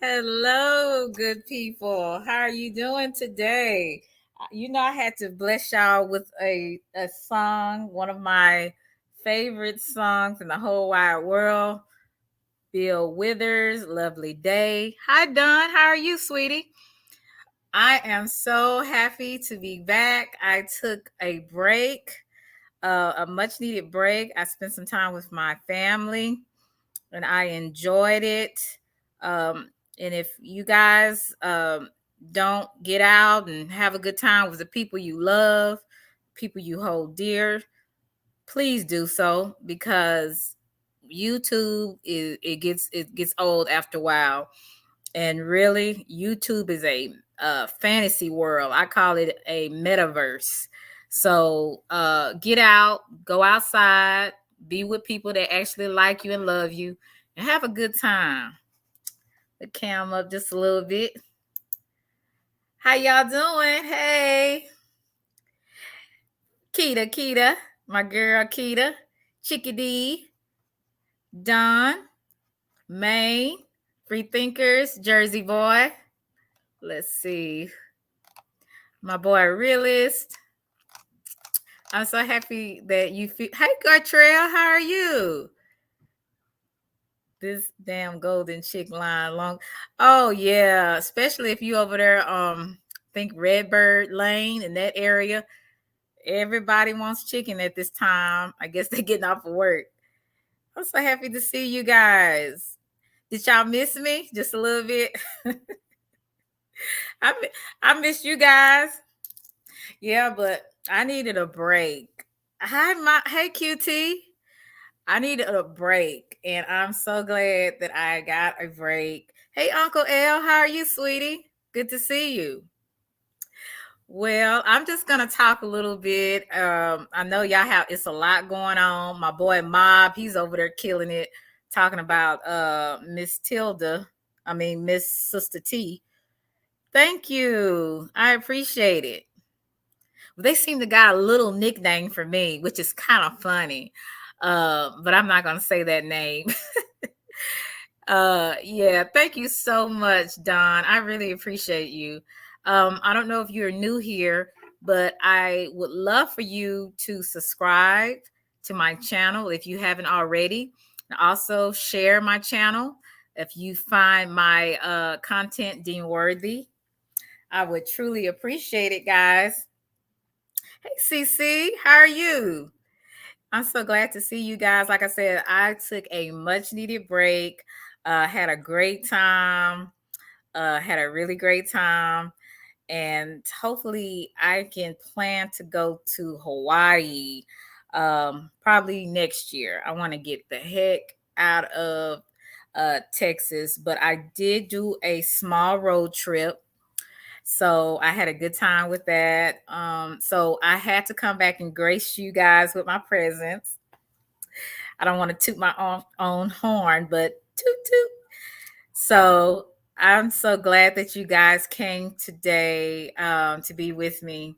Hello, good people. How are you doing today? I had to bless y'all with a song, one of my favorite songs in the whole wide world. Bill Withers, Lovely Day. Hi, Don. How are you, sweetie? I am so happy to be back. I took a break, a much needed break. I spent some time with my family and I enjoyed it. Um, and if you guys don't get out and have a good time with the people you love, people you hold dear, please do so because YouTube it gets old after a while. And really, YouTube is a fantasy world. I call it a metaverse. So get out, go outside, be with people that actually like you and love you, and have a good time. The cam up just a little bit. How y'all doing? Hey, Kita, my girl Kita, Chickadee, Don, May, Free Thinkers, Jersey Boy. Let's see. My boy Realist. I'm so happy that you feel. Hey, Gartrell, how are you? This damn golden chick line long. Oh yeah, especially if you over there. Think Redbird Lane in that area. Everybody wants chicken at this time. I guess they're getting off of work. I'm so happy to see you guys. Did y'all miss me just a little bit? I I missed you guys. Yeah, but I needed a break. Hey QT. I needed a break, and I'm so glad that I got a break. Hey, Uncle L, how are you, sweetie? Good to see you. Well, I'm just gonna talk a little bit. I know y'all have it's a lot going on. My boy Mob, he's over there killing it, talking about Miss Tilda. I mean Miss Sister T. Thank you. I appreciate it. They seem to got a little nickname for me, which is kind of funny. But I'm not gonna say that name. Yeah, thank you so much, Don. I really appreciate you. I don't know if you're new here, but I would love for you to subscribe to my channel if you haven't already. And also share my channel if you find my content deemed worthy. I would truly appreciate it, guys. Hey, CC, how are you? I'm so glad to see you guys. Like I said, I took a much needed break. Had a great time. Had a really great time. And hopefully, I can plan to go to Hawaii probably next year. I want to get the heck out of Texas, but I did do a small road trip, so I had a good time with that. So I had to come back and grace you guys with my presence. I don't want to toot my own horn, but toot toot. So I'm so glad that you guys came today to be with me.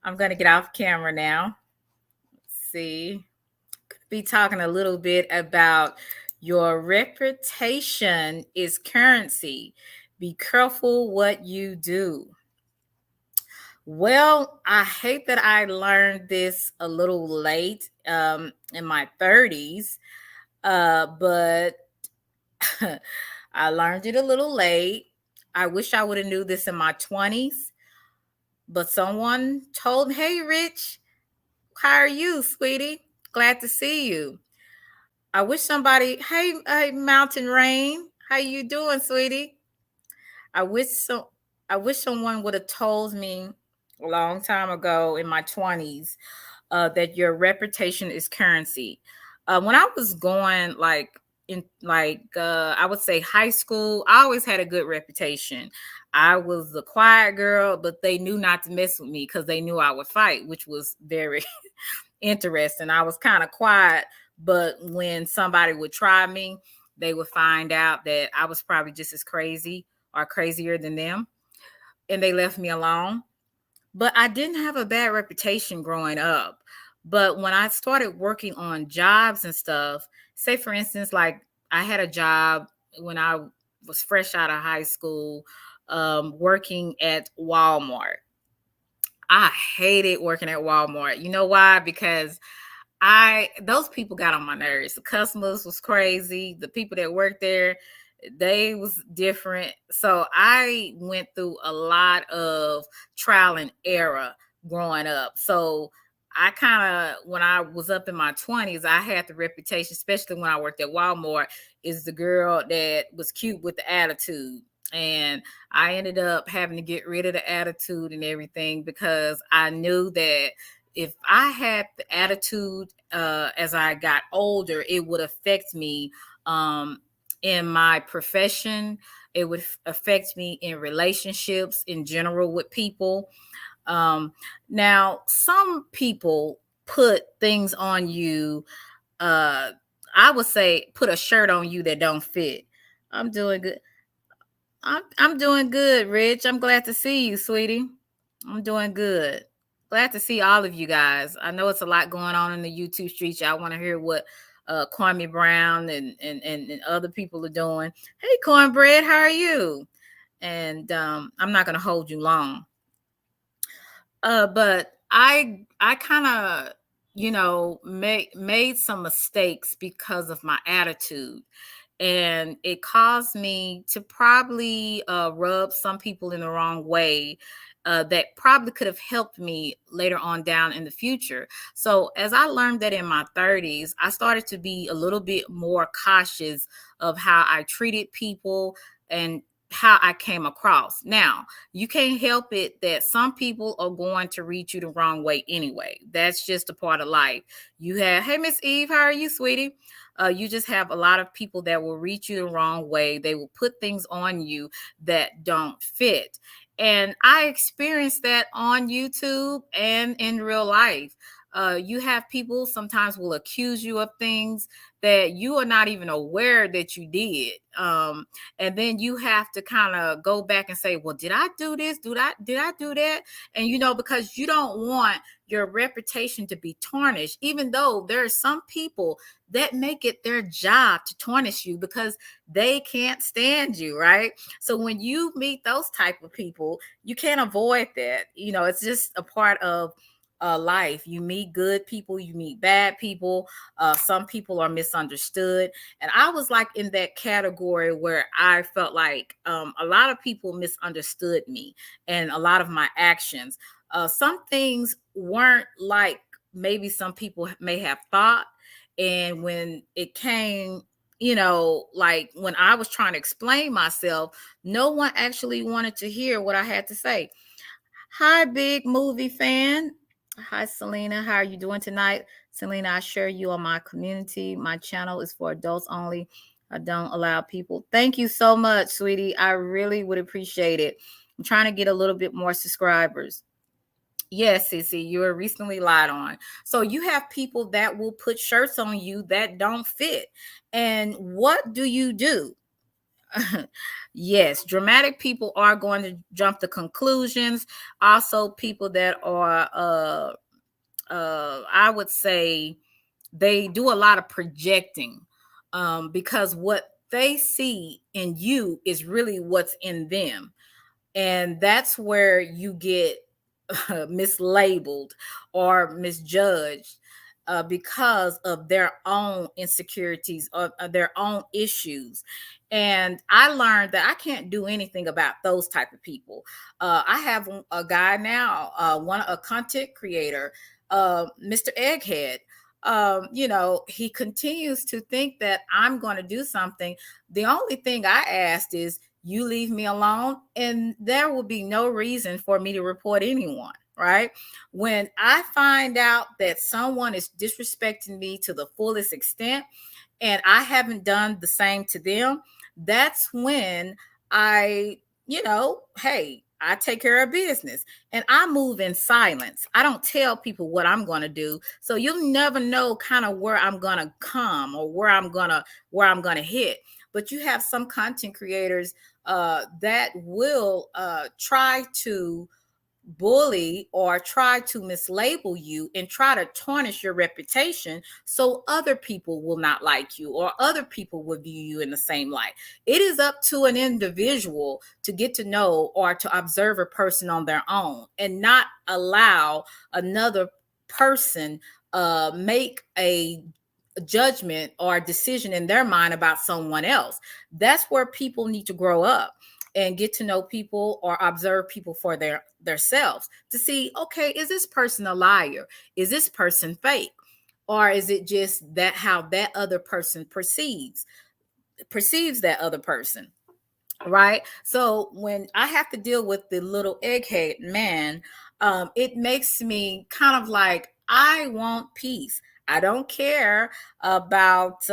I'm going to get off camera now. Let's see. Be talking a little bit about your reputation is currency. Be careful what you do. Well, I hate that I learned this a little late in my 30s, but I learned it a little late. I wish I would have knew this in my 20s, but someone told me, "Hey, Rich, how are you, sweetie? Glad to see you." I wish somebody, hey, Mountain Rain, how you doing, sweetie? I wish so. I wish someone would have told me a long time ago in my 20s that your reputation is currency. When I was going I would say high school, I always had a good reputation. I was the quiet girl, but they knew not to mess with me because they knew I would fight, which was very interesting. I was kind of quiet, but when somebody would try me, they would find out that I was probably just as crazy or crazier than them, and they left me alone. But I didn't have a bad reputation growing up. But when I started working on jobs and stuff, say for instance, like I had a job when I was fresh out of high school, working at Walmart. I hated working at Walmart. You know why? Because those people got on my nerves. The customers was crazy. The people that worked there, they was different. So I went through a lot of trial and error growing up. So I kind of, when I was up in my 20s, I had the reputation, especially when I worked at Walmart, is the girl that was cute with the attitude. And I ended up having to get rid of the attitude and everything because I knew that if I had the attitude as I got older, it would affect me in my profession. It would affect me in relationships in general with people. Um, Now, some people put things on you. I would say put a shirt on you that don't fit. I'm doing good. I'm doing good, Rich. I'm glad to see you, sweetie. I'm doing good. Glad to see all of you guys. I know it's a lot going on in the YouTube streets. Y'all want to hear what Kwame Brown and other people are doing. Hey, Cornbread, how are you? And I'm not going to hold you long. But I kind of made some mistakes because of my attitude, and it caused me to probably rub some people in the wrong way. That probably could have helped me later on down in the future. So, as I learned that in my 30s, I started to be a little bit more cautious of how I treated people and how I came across. Now, you can't help it that some people are going to read you the wrong way anyway. That's just a part of life. You have, hey, Miss Eve, how are you, sweetie? You just have a lot of people that will read you the wrong way. They will put things on you that don't fit. And I experienced that on YouTube and in real life. You have people sometimes will accuse you of things that you are not even aware that you did. And then you have to kind of go back and say, well, did I do this? Did I do that? And because you don't want your reputation to be tarnished, even though there are some people that make it their job to tarnish you because they can't stand you, right? So when you meet those type of people, you can't avoid that. It's just a part of life. You meet good people, you meet bad people. Some people are misunderstood, and I was like in that category where I felt like a lot of people misunderstood me and a lot of my actions. Some things weren't like maybe some people may have thought, and when it came, like when I was trying to explain myself, no one actually wanted to hear what I had to say. Hi, big movie fan. Hi, Selena. How are you doing tonight? Selena, I share you on my community. My channel is for adults only. I don't allow people. Thank you so much, sweetie. I really would appreciate it. I'm trying to get a little bit more subscribers. Yes, Sissy, you were recently lied on. So you have people that will put shirts on you that don't fit. And what do you do? Yes, dramatic people are going to jump to conclusions. Also, people that are, I would say, they do a lot of projecting because what they see in you is really what's in them. And that's where you get mislabeled or misjudged because of their own insecurities or their own issues. And I learned that I can't do anything about those type of people. I have a guy now, a content creator, Mr. Egghead. He continues to think that I'm going to do something. The only thing I asked is, you leave me alone, and there will be no reason for me to report anyone, right? When I find out that someone is disrespecting me to the fullest extent and I haven't done the same to them, that's when hey, I take care of business and I move in silence. I don't tell people what I'm going to do. So you'll never know kind of where I'm going to come or where I'm going to hit. But you have some content creators that will try to bully or try to mislabel you and try to tarnish your reputation so other people will not like you or other people will view you in the same light. It is up to an individual to get to know or to observe a person on their own and not allow another person make a judgment or decision in their mind about someone else. That's where people need to grow up and get to know people or observe people for their selves to see, okay, is this person a liar? Is this person fake? Or is it just that how that other person perceives that other person? Right. So when I have to deal with the little egghead man, it makes me kind of like, I want peace. I don't care about,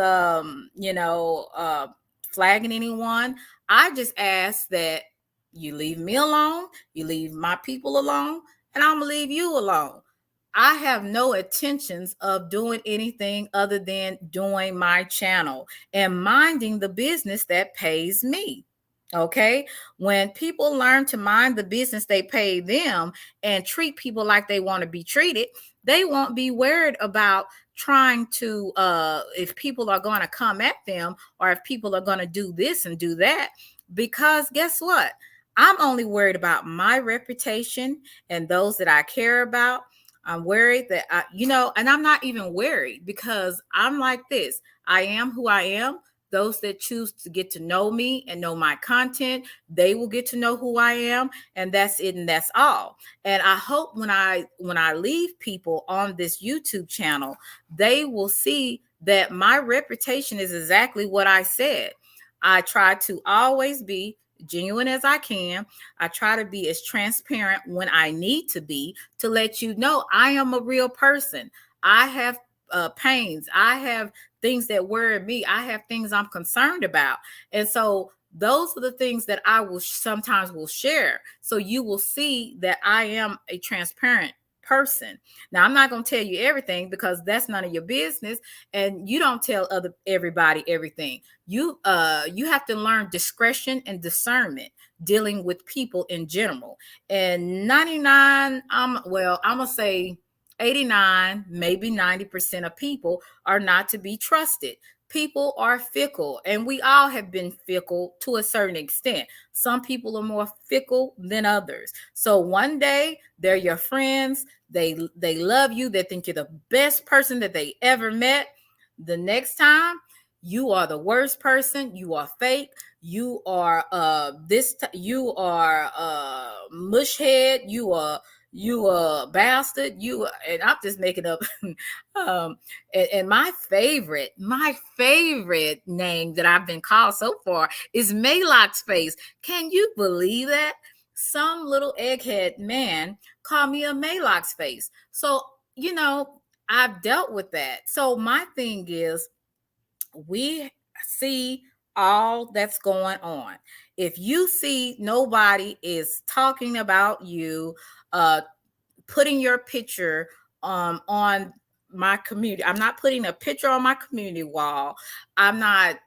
flagging anyone. I just ask that you leave me alone, you leave my people alone, and I'm going to leave you alone. I have no intentions of doing anything other than doing my channel and minding the business that pays me. Okay. When people learn to mind the business they pay them and treat people like they want to be treated, they won't be worried about trying to if people are going to come at them or if people are going to do this and do that. Because guess what? I'm only worried about my reputation and those that I care about. I'm worried that and I'm not even worried because I'm like this. I am who I am. Those that choose to get to know me and know my content, they will get to know who I am, and that's it, and that's all. And I hope when I leave people on this YouTube channel, they will see that my reputation is exactly what I said. I try to always be genuine as I can. I try to be as transparent when I need to be to let you know I am a real person. I have pains. I have things that worry me. I have things I'm concerned about. And so those are the things that I will sometimes will share. So you will see that I am a transparent person. Now I'm not going to tell you everything because that's none of your business, and you don't tell everybody everything. You have to learn discretion and discernment dealing with people in general. And 99 I'm going to say 89, maybe 90% of people are not to be trusted. People are fickle, and we all have been fickle to a certain extent. Some people are more fickle than others. So one day they're your friends, they love you, they think you're the best person that they ever met. The next time, you are the worst person, you are fake, you are you are mush head, you a bastard, and I'm just making up. And my favorite name that I've been called so far is Maylock's face. Can you believe that? Some little egghead man called me a Maylock's face. So, I've dealt with that. So my thing is, we see all that's going on. If you see nobody is talking about you, putting your picture on my community, I'm not putting a picture on my community wall. I'm not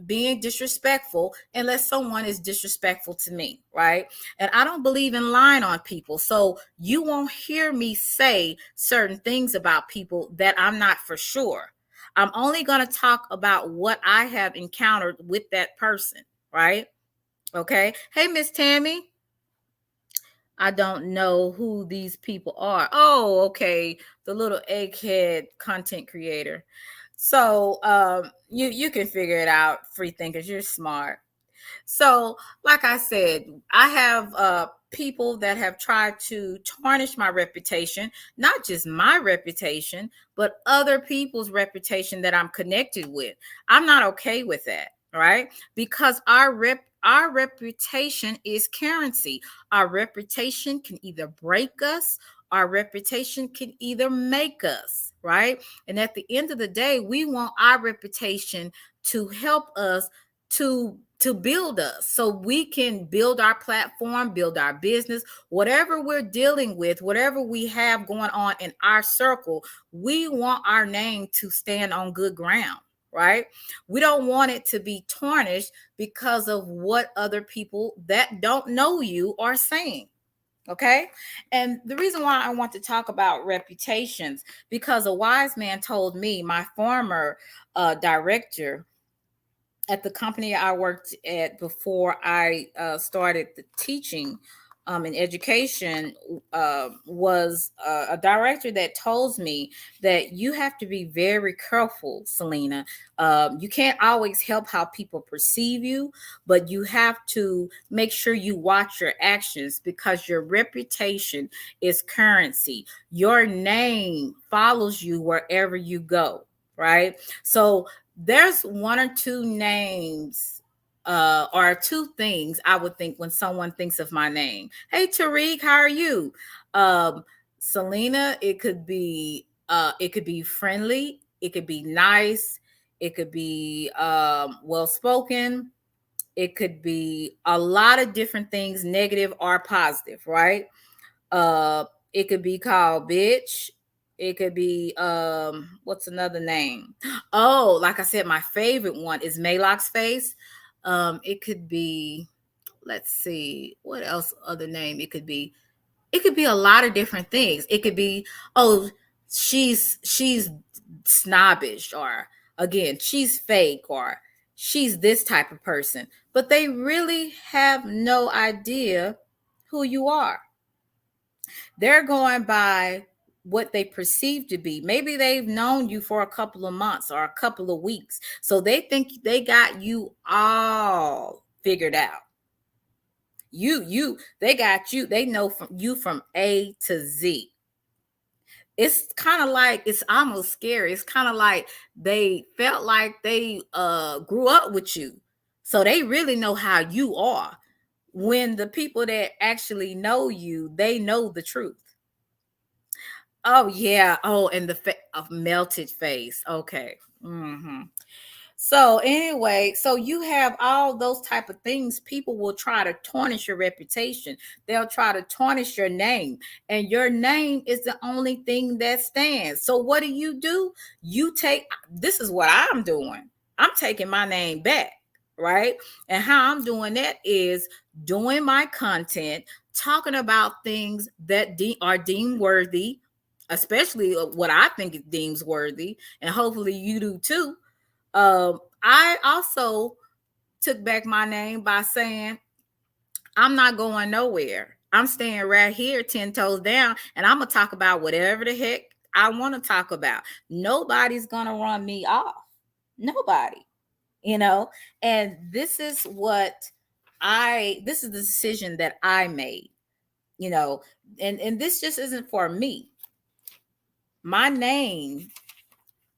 being disrespectful unless someone is disrespectful to me, right? And I don't believe in lying on people. So you won't hear me say certain things about people that I'm not for sure. I'm only going to talk about what I have encountered with that person, right? Okay. Hey, Miss Tammy. I don't know who these people are. Oh, okay. The little egghead content creator. So you can figure it out, free thinkers. You're smart. So, like I said, I have people that have tried to tarnish my reputation, not just my reputation, but other people's reputation that I'm connected with. I'm not okay with that, right? Because our reputation is currency. Our reputation can either break us, our reputation can either make us, right? And at the end of the day, we want our reputation to help us to build us so we can build our platform, build our business, whatever we're dealing with, whatever we have going on in our circle. We want our name to stand on good ground, right? We don't want it to be tarnished because of what other people that don't know you are saying. Okay. And the reason why I want to talk about reputations, because a wise man told me, my former director at the company I worked at before I started the teaching in education, was a director that told me that you have to be very careful, Selena. You can't always help how people perceive you, but you have to make sure you watch your actions, because your reputation is currency. Your name follows you wherever you go, right? So there's one or two names or two things I would think when someone thinks of my name. Hey Tariq, how are you? Um, Selena, it could be friendly, it could be nice, it could be well spoken, it could be a lot of different things, negative or positive, right? Uh, it could be called bitch. It could be what's another name? Oh, like I said, my favorite one is Maylocks face. It could be, let's see, what else other name it could be? It could be a lot of different things. It could be, oh, she's snobbish, or again, she's fake, or she's this type of person. But they really have no idea who you are. They're going by what they perceive to be. Maybe they've known you for a couple of months or a couple of weeks. So they think they got you all figured out. They got you. They know from you from A to Z. It's kind of like, it's almost scary. It's kind of like they felt like they grew up with you. So they really know how you are. When the people that actually know you, they know the truth. Oh yeah. Oh, and the of melted face. Okay. So anyway, so you have all those type of things. People will try to tarnish your reputation. They'll try to tarnish your name, and your name is the only thing that stands. So what do? You take, this is what I'm doing. I'm taking my name back, right? And how I'm doing that is doing my content, talking about things that are deemed worthy, especially what I think it deems worthy, and hopefully you do too. I also took back my name by saying, I'm not going nowhere. I'm staying right here, 10 toes down, and I'm going to talk about whatever the heck I want to talk about. Nobody's going to run me off. Nobody, you know? And this is this is the decision that I made, you know, and this just isn't for me. My name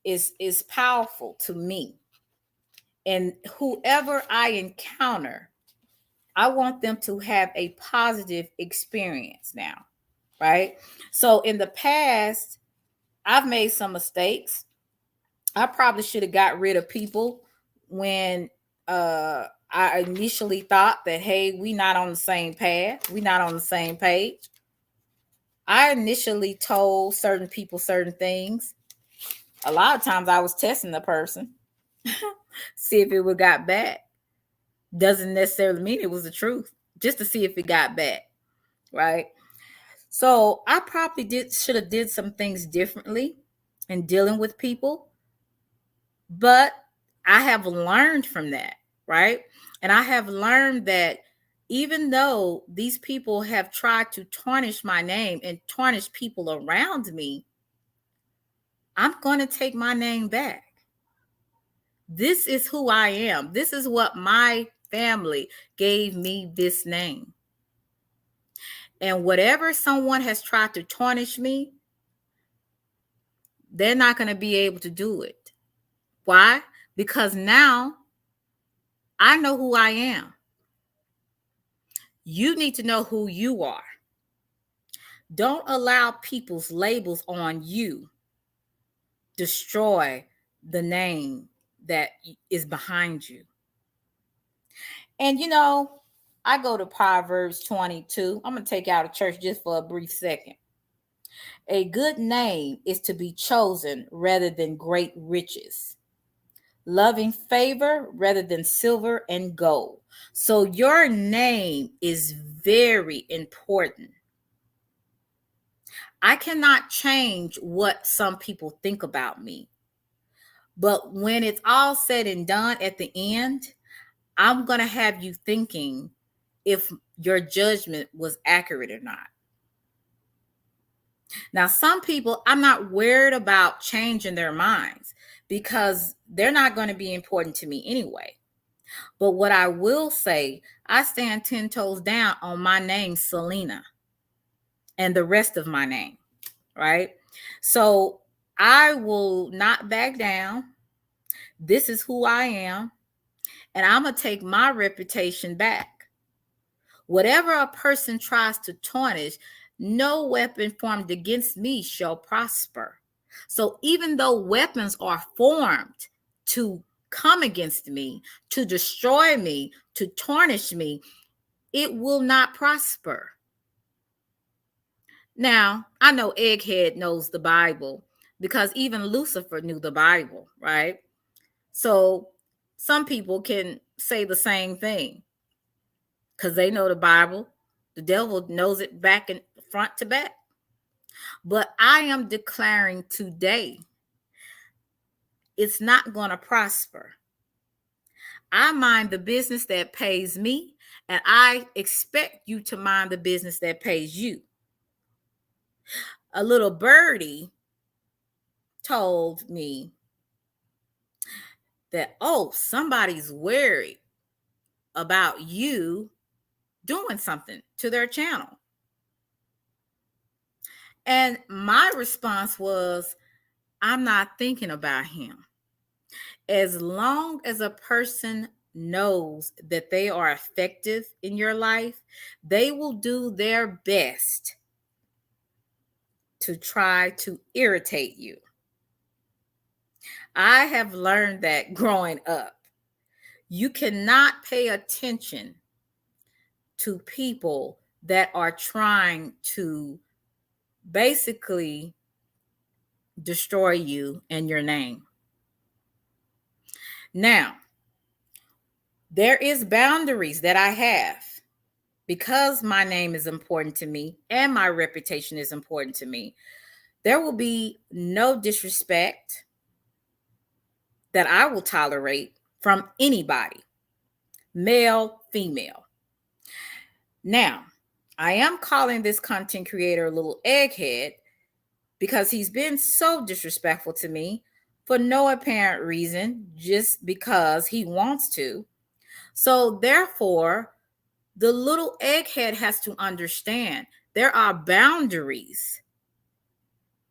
is powerful to me. And whoever I encounter, I want them to have a positive experience now, right? So in the past, I've made some mistakes. I probably should have got rid of people when I initially thought that, hey, we not on the same path, we not on the same page. I initially told certain people certain things. A lot of times I was testing the person, see if it would got back. Doesn't necessarily mean it was the truth, just to see if it got back, right? So I probably should have did some things differently in dealing with people, but I have learned from that, right? And I have learned that even though these people have tried to tarnish my name and tarnish people around me, I'm going to take my name back. This is who I am. This is what my family gave me, this name. And whatever someone has tried to tarnish me, they're not going to be able to do it. Why? Because now I know who I am. You need to know who you are. Don't allow people's labels on you destroy the name that is behind you. And you know, I go to Proverbs 22. I'm going to take you out of church just for a brief second. A good name is to be chosen rather than great riches, loving favor rather than silver and gold. So your name is very important. I cannot change what some people think about me. But when it's all said and done at the end, I'm going to have you thinking if your judgment was accurate or not. Now, some people, I'm not worried about changing their minds because they're not going to be important to me anyway. But what I will say, I stand 10 toes down on my name, Selena, and the rest of my name, right? So I will not back down. This is who I am, and I'm going to take my reputation back. Whatever a person tries to tarnish, no weapon formed against me shall prosper. So even though weapons are formed to come against me, to destroy me, to tarnish me, it will not prosper. Now, I know Egghead knows the Bible because even Lucifer knew the Bible, right? So some people can say the same thing because they know the Bible. The devil knows it back and front to back. But I am declaring today, it's not going to prosper. I mind the business that pays me, and I expect you to mind the business that pays you. A little birdie told me that, oh, somebody's worried about you doing something to their channel. And my response was, I'm not thinking about him. As long as a person knows that they are effective in your life, they will do their best to try to irritate you. I have learned that growing up. You cannot pay attention to people that are trying to basically destroy you and your name. Now, there is boundaries that I have because my name is important to me and my reputation is important to me. There will be no disrespect that I will tolerate from anybody, male, female. Now, I am calling this content creator a little egghead because he's been so disrespectful to me for no apparent reason, just because he wants to. So therefore, the little egghead has to understand there are boundaries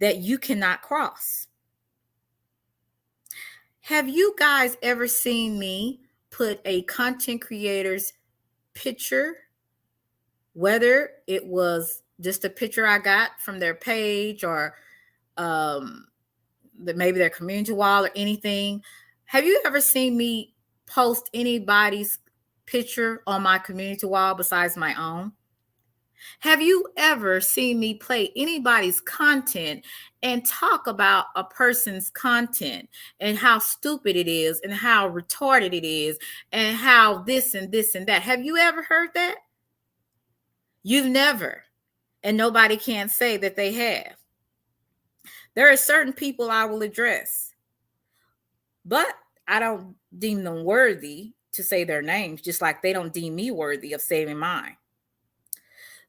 that you cannot cross. Have you guys ever seen me put a content creator's picture, whether it was just a picture I got from their page or maybe their community wall or anything? Have you ever seen me post anybody's picture on my community wall besides my own? Have you ever seen me play anybody's content and talk about a person's content and how stupid it is and how retarded it is and how this and this and that? Have you ever heard that? You've never, and nobody can say that they have. There are certain people I will address, but I don't deem them worthy to say their names, just like they don't deem me worthy of saying mine.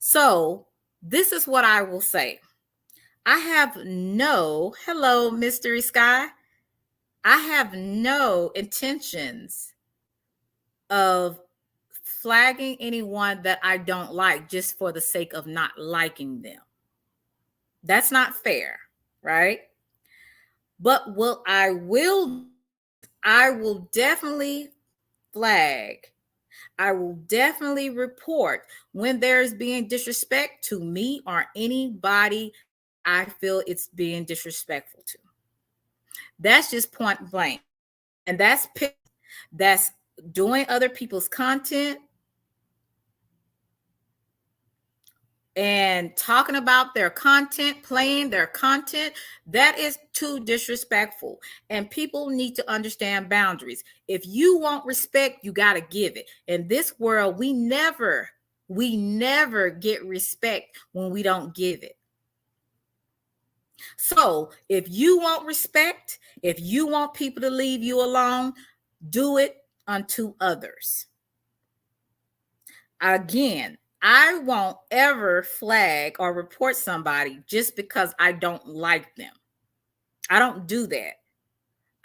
So this is what I will say. Hello, Mystery Sky. I have no intentions of flagging anyone that I don't like just for the sake of not liking them. That's not fair, right? But what I will definitely flag. I will definitely report when there's being disrespect to me or anybody I feel it's being disrespectful to. That's just point blank. And that's doing other people's content and talking about their content, playing their content. That is too disrespectful. And people need to understand boundaries. If you want respect, you got to give it. In this world, we never get respect when we don't give it. So if you want respect, if you want people to leave you alone, do it unto others. Again, I won't ever flag or report somebody just because I don't like them. I don't do that.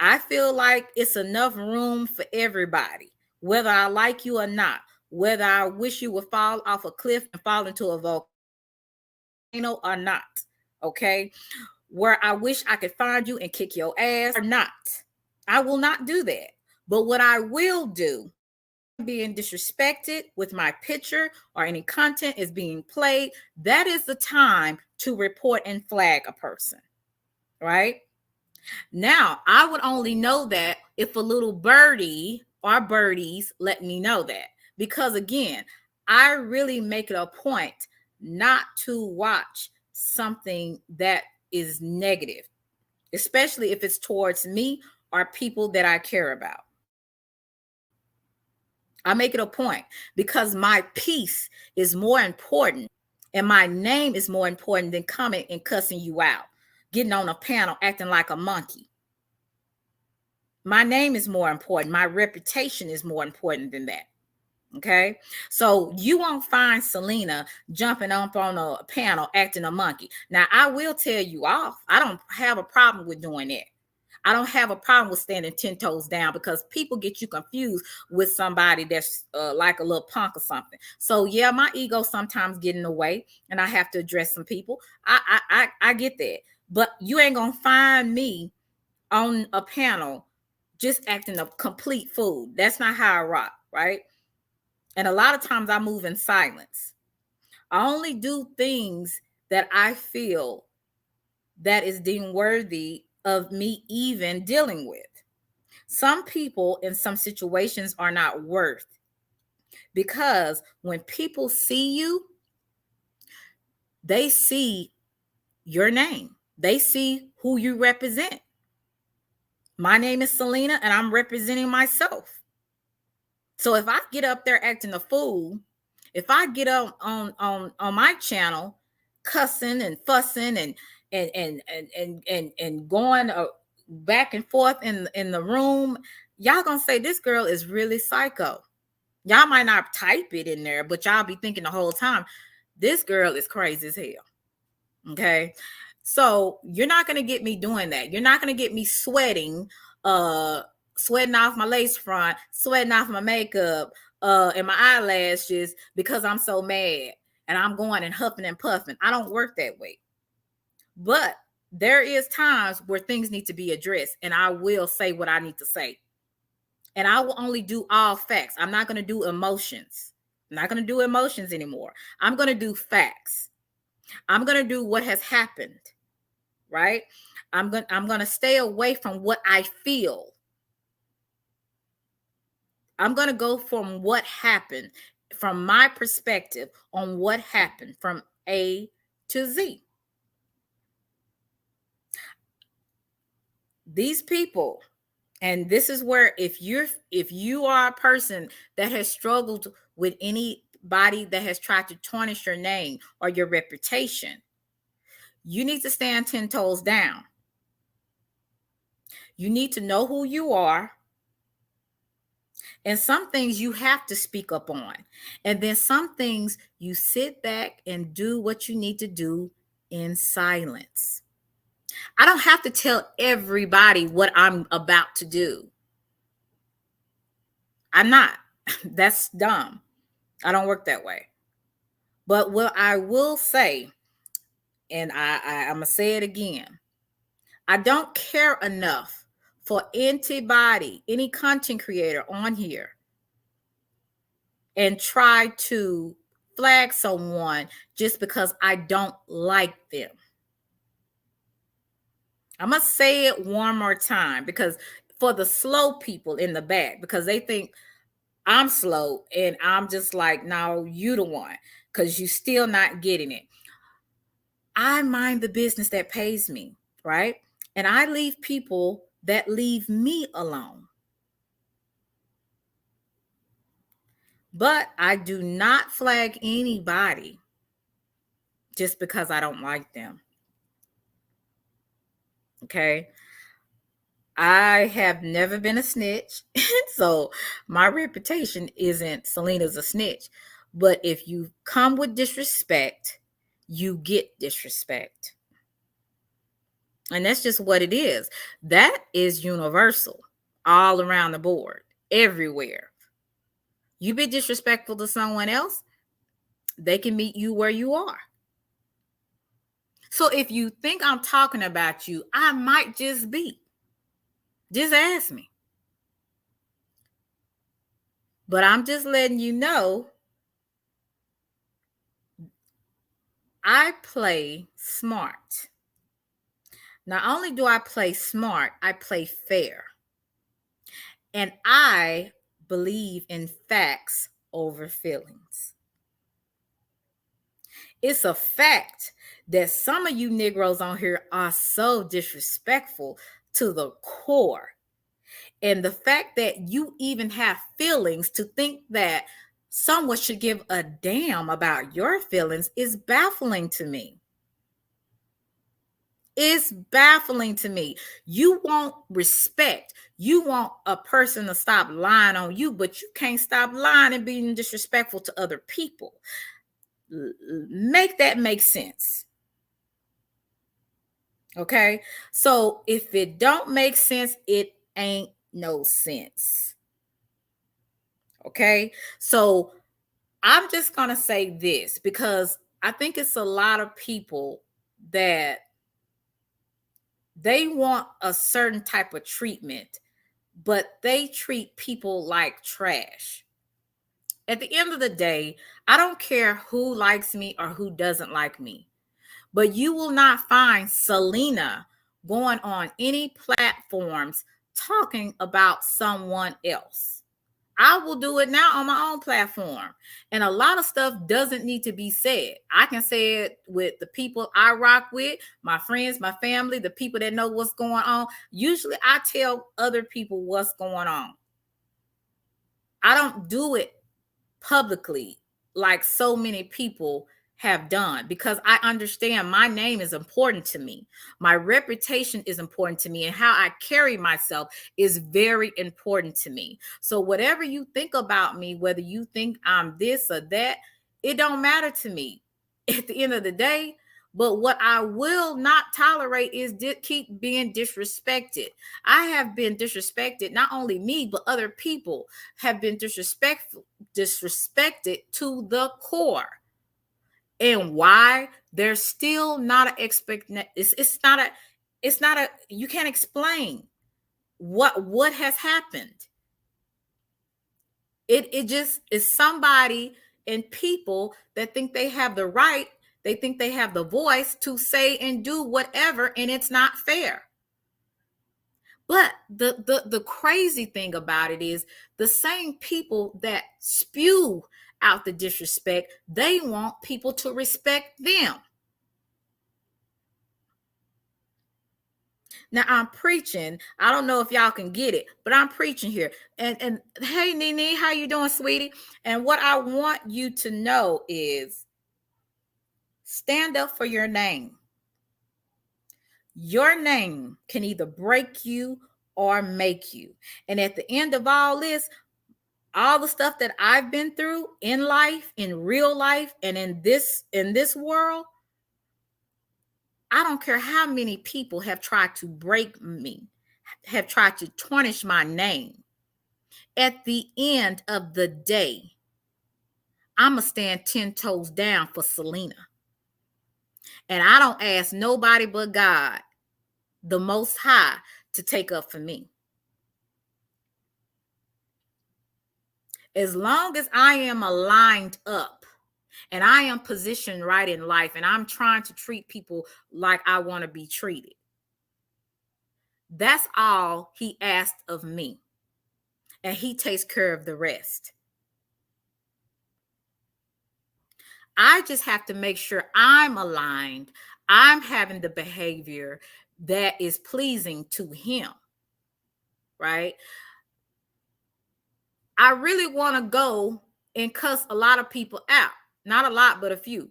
I feel like it's enough room for everybody, whether I like you or not, whether I wish you would fall off a cliff and fall into a volcano or not. Okay. Where I wish I could find you and kick your ass or not. I will not do that. But what I will do, being disrespected with my picture or any content is being played, that is the time to report and flag a person, right? Now, I would only know that if a little birdie or birdies let me know that. Because again, I really make it a point not to watch something that is negative, especially if it's towards me or people that I care about. I make it a point because my peace is more important and my name is more important than coming and cussing you out, getting on a panel acting like a monkey. My name is more important. My reputation is more important than that. Okay. So you won't find Selena jumping up on a panel acting a monkey. Now, I will tell you off. I don't have a problem with doing that. I don't have a problem with standing 10 toes down because people get you confused with somebody that's like a little punk or something. So yeah, my ego sometimes get in the way and I have to address some people. I get that. But you ain't going to find me on a panel just acting a complete fool. That's not how I rock, right? And a lot of times I move in silence. I only do things that I feel that is deemed worthy of me even dealing with. Some people in some situations are not worth, because when people see you, they see your name. They see who you represent. My name is Selena and I'm representing myself. So if I get up there acting a fool, if I get up on my channel cussing and fussing and going back and forth in the room, y'all gonna say this girl is really psycho. Y'all might not type it in there, but y'all be thinking the whole time, this girl is crazy as hell. Okay. So you're not gonna get me doing that. You're not gonna get me sweating, sweating off my lace front, sweating off my makeup, and my eyelashes because I'm so mad and I'm going and huffing and puffing. I don't work that way. But there is times where things need to be addressed, and I will say what I need to say. And I will only do all facts. I'm not going to do emotions. I'm not going to do emotions anymore. I'm going to do facts. I'm going to do what has happened, right? I'm going to stay away from what I feel. I'm going to go from what happened, from my perspective on what happened from A to Z. These people, and this is where if you are a person that has struggled with anybody that has tried to tarnish your name or your reputation, you need to stand 10 toes down. You need to know who you are. And some things you have to speak up on. And then some things you sit back and do what you need to do in silence. I don't have to tell everybody what I'm about to do. I'm not. That's dumb. I don't work that way. But what I will say, and I'm going to say it again, I don't care enough for anybody, any content creator on here, and try to flag someone just because I don't like them. I must say it one more time, because for the slow people in the back, because they think I'm slow and I'm just like, no, you the one, because you still not getting it. I mind the business that pays me, right? And I leave people that leave me alone. But I do not flag anybody just because I don't like them. Okay. I have never been a snitch. So my reputation isn't Selena's a snitch. But if you come with disrespect, you get disrespect. And that's just what it is. That is universal all around the board, everywhere. You be disrespectful to someone else, they can meet you where you are. So if you think I'm talking about you, I might just be. Just ask me. But I'm just letting you know I play smart. Not only do I play smart, I play fair. And I believe in facts over feelings. It's a fact that some of you Negroes on here are so disrespectful to the core. And the fact that you even have feelings to think that someone should give a damn about your feelings is baffling to me. It's baffling to me. You want respect. You want a person to stop lying on you, but you can't stop lying and being disrespectful to other people. Make that make sense. Okay? So if it don't make sense, it ain't no sense. Okay? So I'm just going to say this because I think it's a lot of people that they want a certain type of treatment, but they treat people like trash. At the end of the day, I don't care who likes me or who doesn't like me, but you will not find Selena going on any platforms talking about someone else. I will do it now on my own platform. And a lot of stuff doesn't need to be said. I can say it with the people I rock with, my friends, my family, the people that know what's going on. Usually I tell other people what's going on. I don't do it publicly like so many people have done because I understand my name is important to me. My reputation is important to me, and how I carry myself is very important to me. So whatever you think about me, whether you think I'm this or that, it don't matter to me at the end of the day. But what I will not tolerate is keep being disrespected. I have been disrespected, not only me, but other people have been disrespected to the core. And why? There's still not an expect. It's not a. You can't explain what has happened. It just is somebody and people that think they have the right. They think they have the voice to say and do whatever, and it's not fair. But the crazy thing about it is the same people that spew out the disrespect, they want people to respect them. Now I'm preaching. I don't know if y'all can get it, but I'm preaching here. And hey Nene, how you doing, sweetie? And what I want you to know is stand up for your name. Your name can either break you or make you. And at the end of all this, all the stuff that I've been through in life, in real life, and in this world, I don't care how many people have tried to break me, have tried to tarnish my name. At the end of the day, I'm going to stand 10 toes down for Selena. And I don't ask nobody but God, the Most High, to take up for me. As long as I am aligned up and I am positioned right in life and I'm trying to treat people like I want to be treated, that's all he asked of me. And he takes care of the rest. I just have to make sure I'm aligned. I'm having the behavior that is pleasing to him, right? I really want to go and cuss a lot of people out. Not a lot, but a few.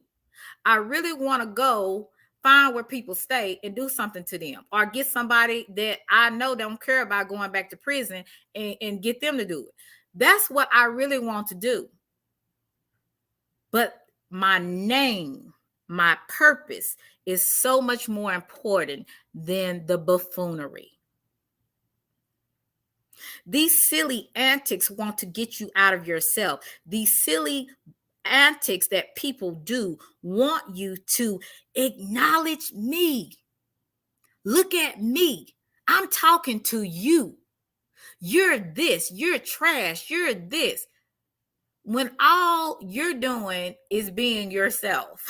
I really want to go find where people stay and do something to them, or get somebody that I know don't care about going back to prison and get them to do it. That's what I really want to do. But my name, my purpose is so much more important than the buffoonery. These silly antics want to get you out of yourself. These silly antics that people do want you to acknowledge me. Look at me. I'm talking to you. You're this, you're trash, you're this. When all you're doing is being yourself.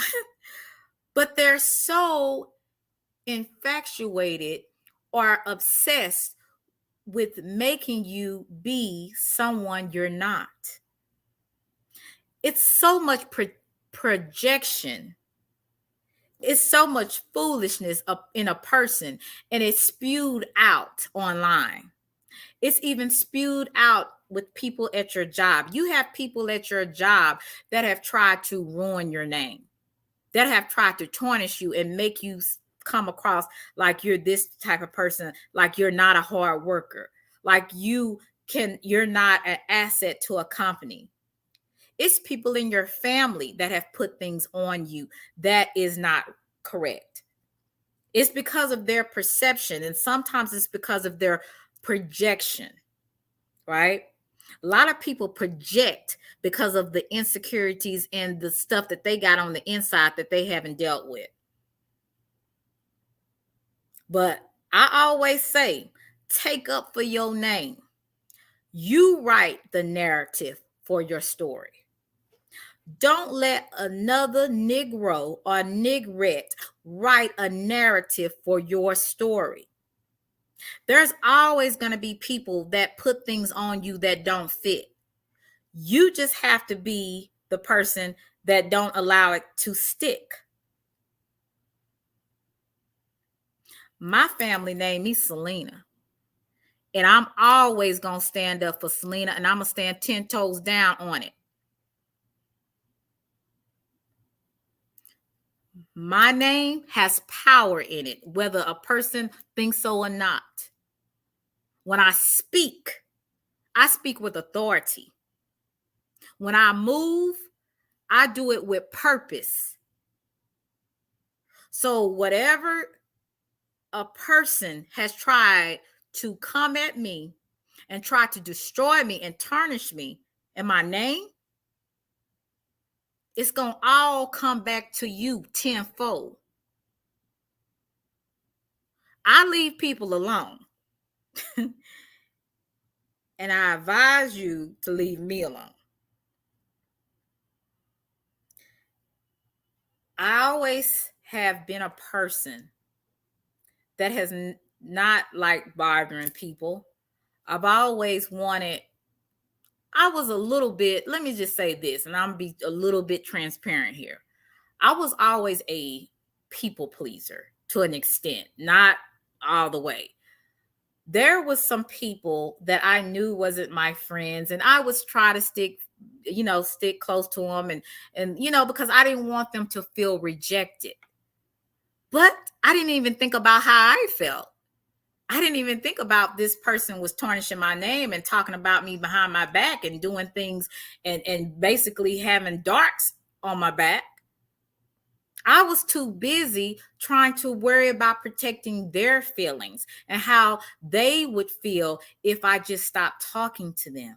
But they're so infatuated or obsessed with making you be someone you're not. It's so much projection. It's so much foolishness in a person, and it's spewed out online. It's even spewed out with people at your job. You have people at your job that have tried to ruin your name, that have tried to tarnish you and make you come across like you're this type of person, like you're not a hard worker, like you're not an asset to a company. It's people in your family that have put things on you that is not correct. It's because of their perception, and sometimes it's because of their projection, right? A lot of people project because of the insecurities and the stuff that they got on the inside that they haven't dealt with. But I always say, take up for your name. You write the narrative for your story. Don't let another Negro or Negrette write a narrative for your story. There's always going to be people that put things on you that don't fit. You just have to be the person that don't allow it to stick. My family named me Selena. And I'm always going to stand up for Selena, and I'm going to stand 10 toes down on it. My name has power in it, whether a person thinks so or not. When I speak with authority. When I move, I do it with purpose. So whatever a person has tried to come at me and try to destroy me and tarnish me and my name, it's going to all come back to you tenfold. I leave people alone. And I advise you to leave me alone. I always have been a person that has not liked bothering people. I've always wanted, I was a little bit, let me just say this, and I'm going to be a little bit transparent here. I was always a people pleaser to an extent, not all the way. There was some people that I knew wasn't my friends, and I was try to stick close to them and because I didn't want them to feel rejected. But I didn't even think about how I felt. I didn't even think about this person was tarnishing my name and talking about me behind my back and doing things and basically having darks on my back. I was too busy trying to worry about protecting their feelings and how they would feel if I just stopped talking to them.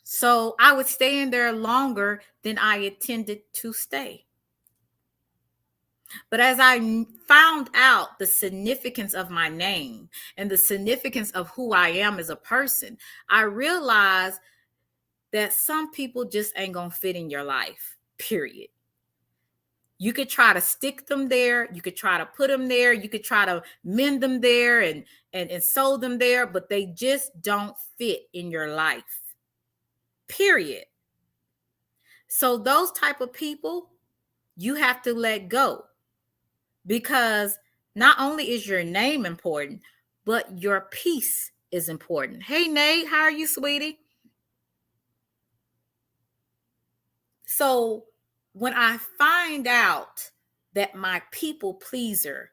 So I would stay in there longer than I intended to stay. But as I found out the significance of my name and the significance of who I am as a person, I realized that some people just ain't gonna fit in your life, period. You could try to stick them there. You could try to put them there. You could try to mend them there and sew them there, but they just don't fit in your life, period. So those type of people, you have to let go, because not only is your name important, but your peace is important. Hey, Nate, how are you, sweetie? So when I find out that my people pleaser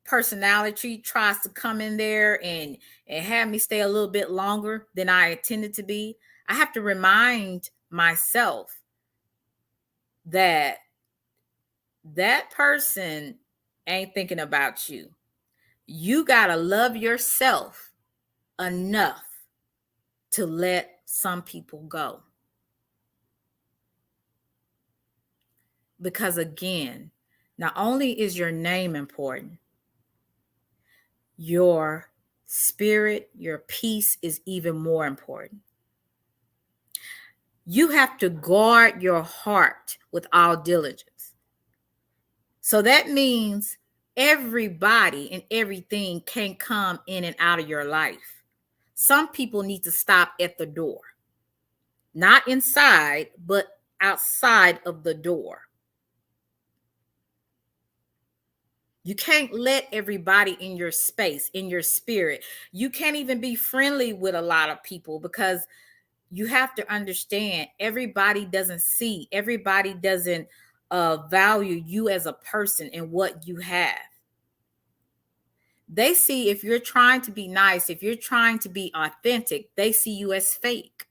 personality tries to come in there and have me stay a little bit longer than I intended to be, I have to remind myself that that person ain't thinking about you. You got to love yourself enough to let some people go. Because again, not only is your name important, your spirit, your peace is even more important. You have to guard your heart with all diligence. So that means everybody and everything can't come in and out of your life. Some people need to stop at the door, not inside, but outside of the door. You can't let everybody in your space, in your spirit. You can't even be friendly with a lot of people because you have to understand everybody doesn't see, everybody doesn't value you as a person and what you have. They see if you're trying to be nice, if you're trying to be authentic, they see you as fake.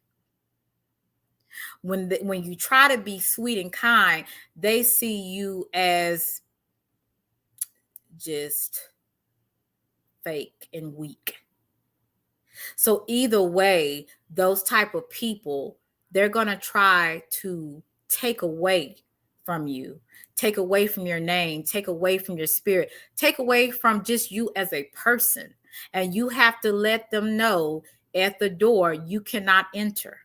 When you try to be sweet and kind, they see you as just fake and weak. So either way, those type of people, they're going to try to take away from you, take away from your name, take away from your spirit, take away from just you as a person. And you have to let them know at the door, you cannot enter.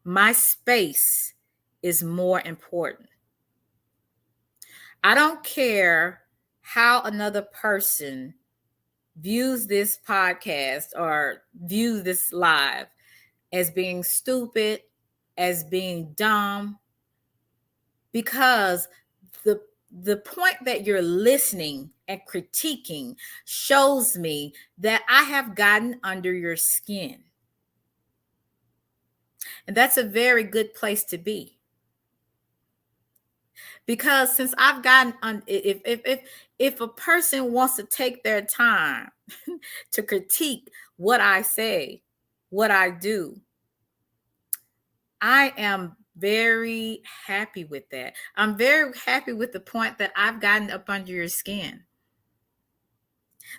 My space is more important. I don't care how another person views this podcast or views this live as being stupid, as being dumb, because the point that you're listening and critiquing shows me that I have gotten under your skin. And that's a very good place to be. Because since I've gotten if a person wants to take their time to critique what I say, what I do, I am very happy with that. I'm very happy with the point that I've gotten up under your skin.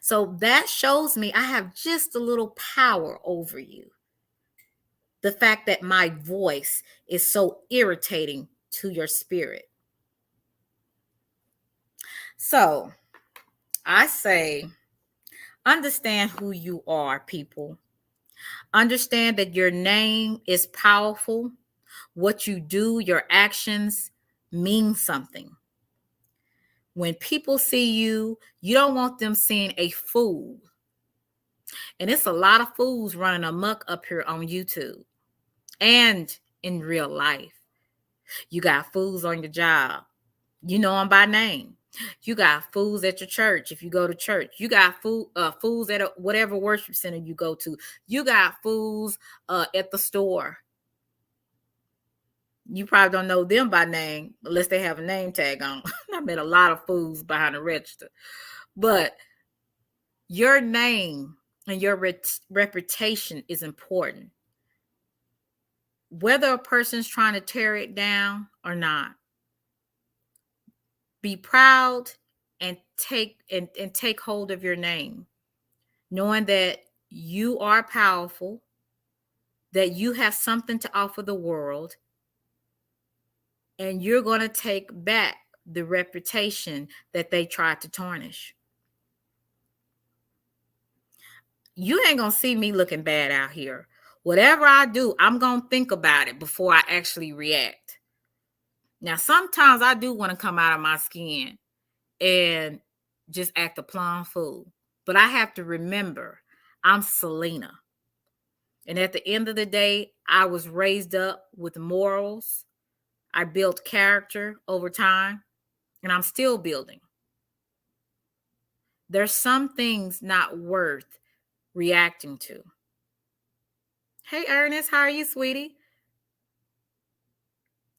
So that shows me I have just a little power over you. The fact that my voice is so irritating to your spirit. So I say, understand who you are, people. Understand that your name is powerful. What you do, your actions mean something. When people see you, you don't want them seeing a fool. And it's a lot of fools running amok up here on YouTube and in real life. You got fools on your job. You know them by name. You got fools at your church if you go to church. You got fools at whatever worship center you go to. You got fools at the store. You probably don't know them by name unless they have a name tag on. I met a lot of fools behind the register. But your name and your reputation is important. Whether a person's trying to tear it down or not. Be proud and take hold of your name, knowing that you are powerful, that you have something to offer the world, and you're going to take back the reputation that they tried to tarnish. You ain't going to see me looking bad out here. Whatever I do, I'm going to think about it before I actually react. Now, sometimes I do want to come out of my skin and just act a plum fool. But I have to remember, I'm Selena. And at the end of the day, I was raised up with morals. I built character over time, and I'm still building. There's some things not worth reacting to. Hey, Ernest, how are you, sweetie?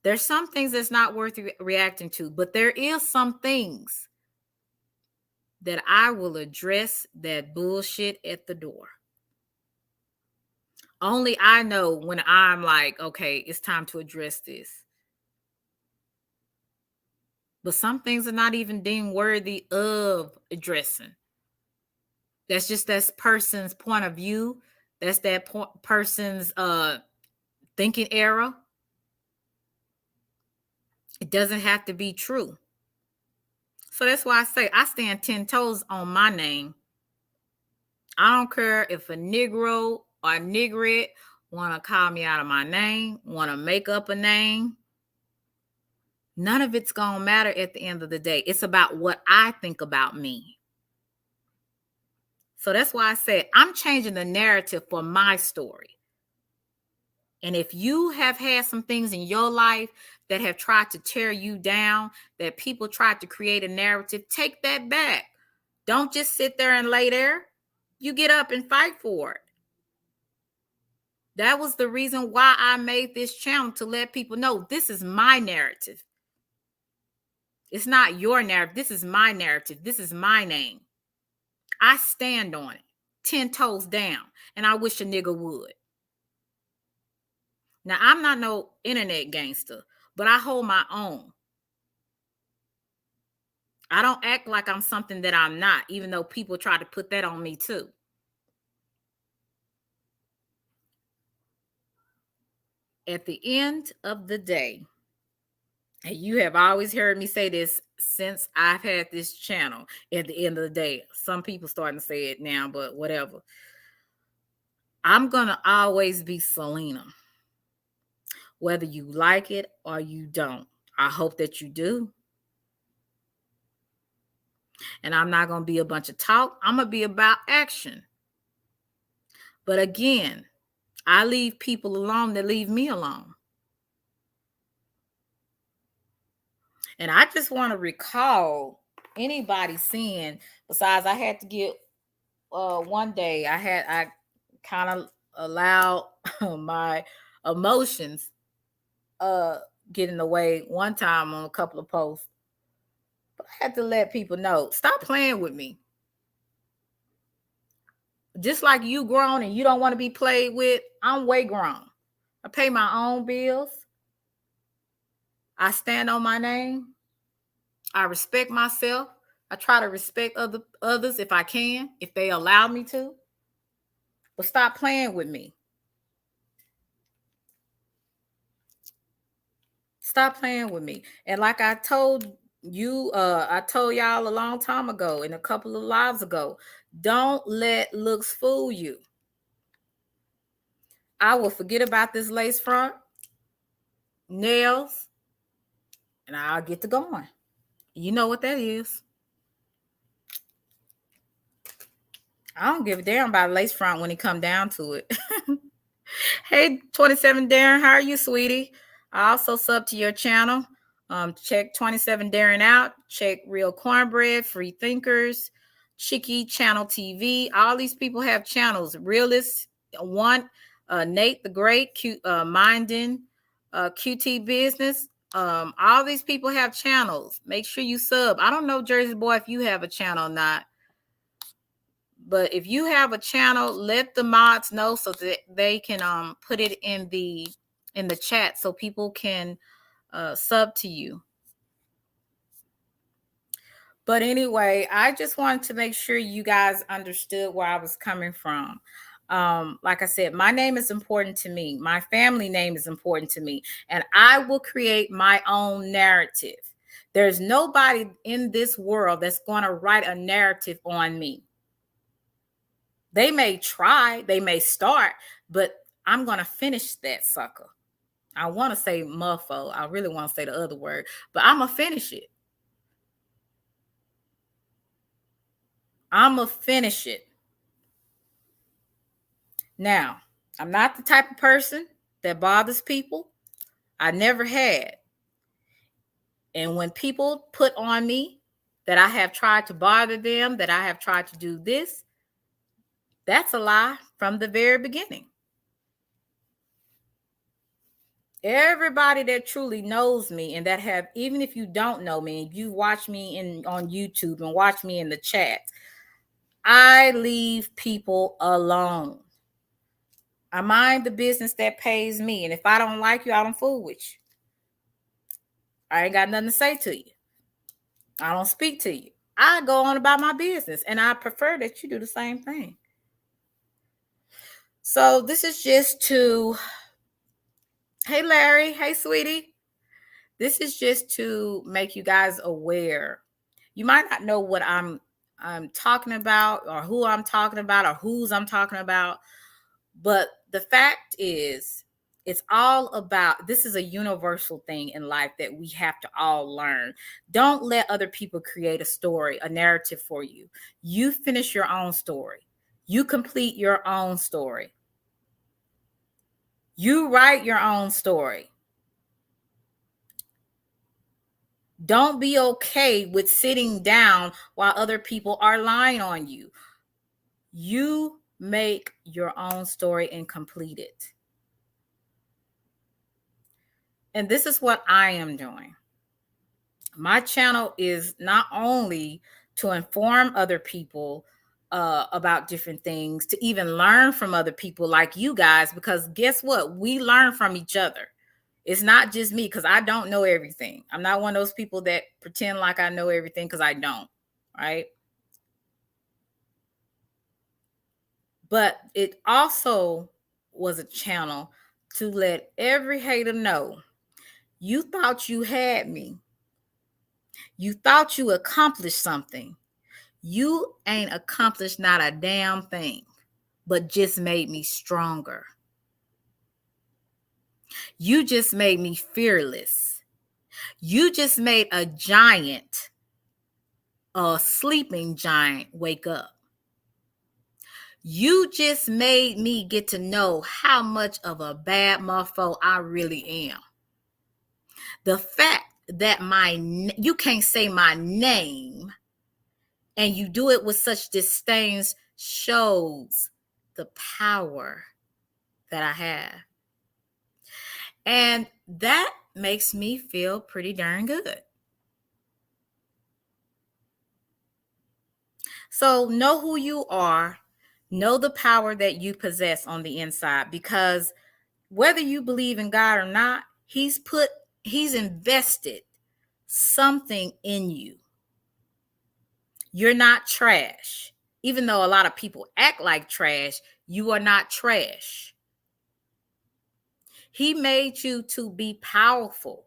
There's some things that's not worth reacting to, but there is some things that I will address that bullshit at the door. Only I know when I'm like, okay, it's time to address this. But some things are not even deemed worthy of addressing. That's just that person's point of view. That's that person's thinking error. It doesn't have to be true. So that's why I say I stand 10 toes on my name. I don't care if a Negro or a Negrette want to call me out of my name, want to make up a name. None of it's going to matter at the end of the day. It's about what I think about me. So that's why I said I'm changing the narrative for my story. And if you have had some things in your life that have tried to tear you down, that people tried to create a narrative, take that back. Don't just sit there and lay there. You get up and fight for it. That was the reason why I made this channel, to let people know this is my narrative. It's not your narrative. This is my narrative. This is my name. I stand on it, 10 toes down, and I wish a nigga would. Now, I'm not no internet gangster, but I hold my own. I don't act like I'm something that I'm not, even though people try to put that on me too. At the end of the day, and you have always heard me say this since I've had this channel, at the end of the day, some people starting to say it now, but whatever. I'm going to always be Selena, whether you like it or you don't. I hope that you do. And I'm not going to be a bunch of talk. I'm going to be about action. But again, I leave people alone that leave me alone. And I just want to recall anybody seeing, besides I had to get one day I kind of allowed my emotions get in the way one time on a couple of posts. But I had to let people know, stop playing with me. Just like you grown and you don't want to be played with, I'm way grown. I pay my own bills. I stand on my name. I respect myself. I try to respect others if I can, if they allow me to. But stop playing with me. Stop playing with me. And like I told you, I told y'all a long time ago, and a couple of lives ago, don't let looks fool you. I will forget about this lace front, nails, and I'll get to going. You know what that is. I don't give a damn about lace front when it come down to it. Hey, 27 Darren, how are you, sweetie? I also sub to your channel. Check 27 Darren out. Check Real Cornbread, Free Thinkers, Chicky Channel TV. All these people have channels. Realist One, Nate the Great, Minding, QT Business. All these people have channels. Make sure you sub. I don't know, Jersey Boy, if you have a channel or not. But if you have a channel, let the mods know so that they can put it in the chat so people can sub to you. But anyway, I just wanted to make sure you guys understood where I was coming from. Like I said, my name is important to me. My family name is important to me. And I will create my own narrative. There's nobody in this world that's going to write a narrative on me. They may try, they may start, but I'm going to finish that sucker. I want to say muffo. I really want to say the other word, but I'm going to finish it. I'm going to finish it. Now, I'm not the type of person that bothers people. I never had. And when people put on me that I have tried to bother them, that I have tried to do this, that's a lie from the very beginning. Everybody that truly knows me and that have, even if you don't know me, you watch me on YouTube and watch me in the chat, I leave people alone. I mind the business that pays me. And if I don't like you, I don't fool with you. I ain't got nothing to say to you. I don't speak to you. I go on about my business, and I prefer that you do the same thing. So this is just to, hey Larry, hey sweetie. This is just to make you guys aware. You might not know what I'm talking about, or who I'm talking about, or whose I'm talking about, but the fact is, it's all about, this is a universal thing in life that we have to all learn. Don't let other people create a story, a narrative for you. You finish your own story. You complete your own story. You write your own story. Don't be okay with sitting down while other people are lying on you. You make your own story and complete it. And this is what I am doing. My channel is not only to inform other people about different things, to even learn from other people like you guys, because guess what? We learn from each other. It's not just me, because I don't know everything. I'm not one of those people that pretend like I know everything, because I don't, right? But it also was a channel to let every hater know, you thought you had me. You thought you accomplished something. You ain't accomplished not a damn thing, but just made me stronger. You just made me fearless. You just made a giant, a sleeping giant, wake up. You just made me get to know how much of a bad motherfucker I really am. The fact that you can't say my name and you do it with such disdain shows the power that I have. And that makes me feel pretty darn good. So know who you are, know the power that you possess on the inside, because whether you believe in God or not, he's invested something in you. You're not trash. Even though a lot of people act like trash, you are not trash. He made you to be powerful.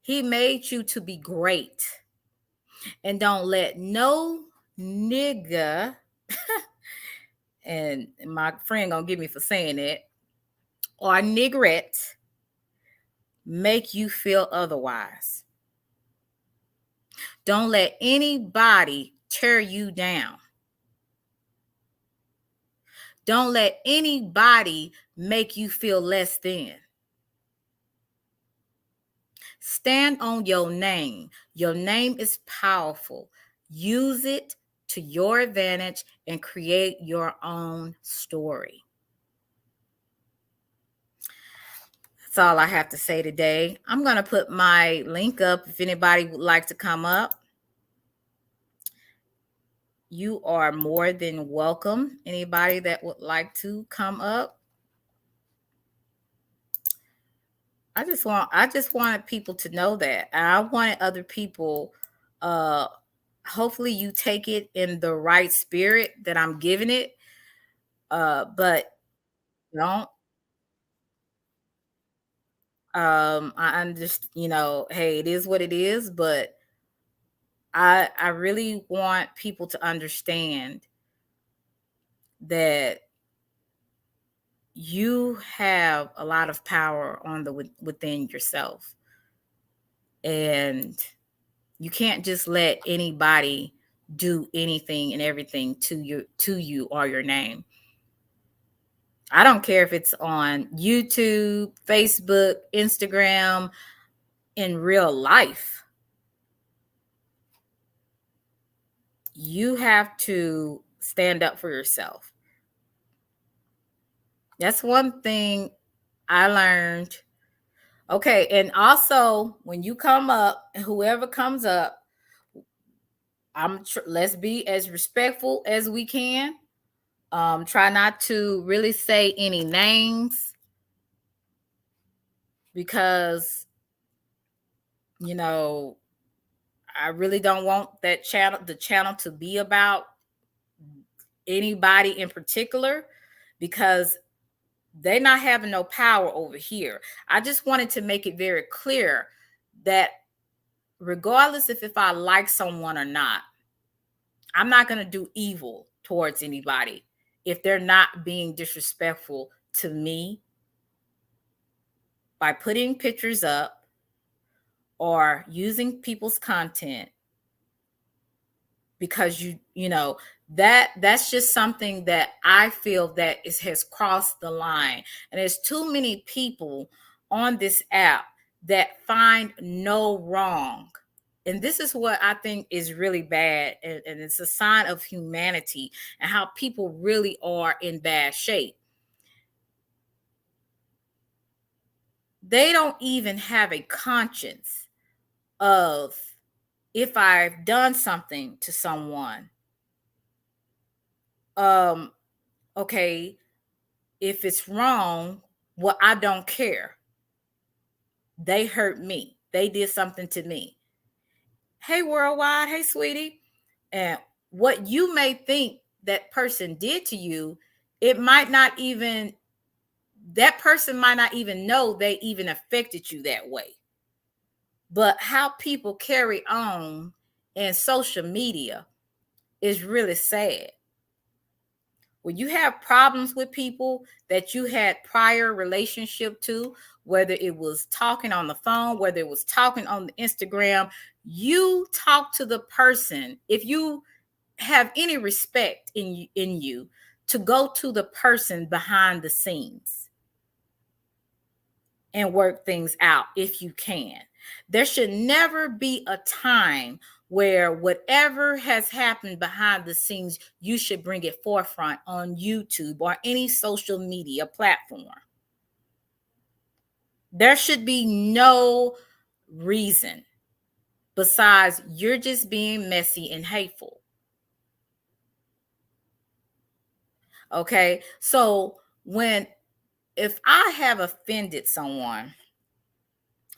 He made you to be great. And don't let no nigga, and my friend gonna get me for saying it, or niggerette, make you feel otherwise. Don't let anybody tear you down. Don't let anybody make you feel less than. Stand on your name. Your name is powerful. Use it to your advantage and create your own story. That's all I have to say today. I'm going to put my link up if anybody would like to come up. You are more than welcome. Anybody that would like to come up. I just wanted people to know that. And I wanted other people, hopefully you take it in the right spirit that I'm giving it. But don't, I understand, hey, it is what it is, but I really want people to understand that you have a lot of power within yourself, and you can't just let anybody do anything and everything to you or your name. I don't care if it's on YouTube, Facebook, Instagram, in real life. You have to stand up for yourself. That's one thing I learned. Okay, and also when you come up, whoever comes up, let's be as respectful as we can. Try not to really say any names because you know I really don't want the channel to be about anybody in particular because they're not having no power over here. I just wanted to make it very clear that regardless if I like someone or not, I'm not going to do evil towards anybody if they're not being disrespectful to me by putting pictures up or using people's content because you know that's just something that I feel that has crossed the line. And there's too many people on this app that find no wrong. And this is what I think is really bad. And it's a sign of humanity and how people really are in bad shape. They don't even have a conscience of if I've done something to someone. Okay, if it's wrong, well, I don't care. They hurt me. They did something to me. Hey, worldwide. Hey, sweetie. And what you may think that person did to you, it might not even, that person might not even know they even affected you that way. But how people carry on in social media is really sad. When you have problems with people that you had prior relationship to, whether it was talking on the phone, whether it was talking on the Instagram, you talk to the person. If you have any respect in you, to go to the person behind the scenes and work things out if you can. There should never be a time where whatever has happened behind the scenes, you should bring it forefront on YouTube or any social media platform. There should be no reason besides you're just being messy and hateful. Okay, so if I have offended someone,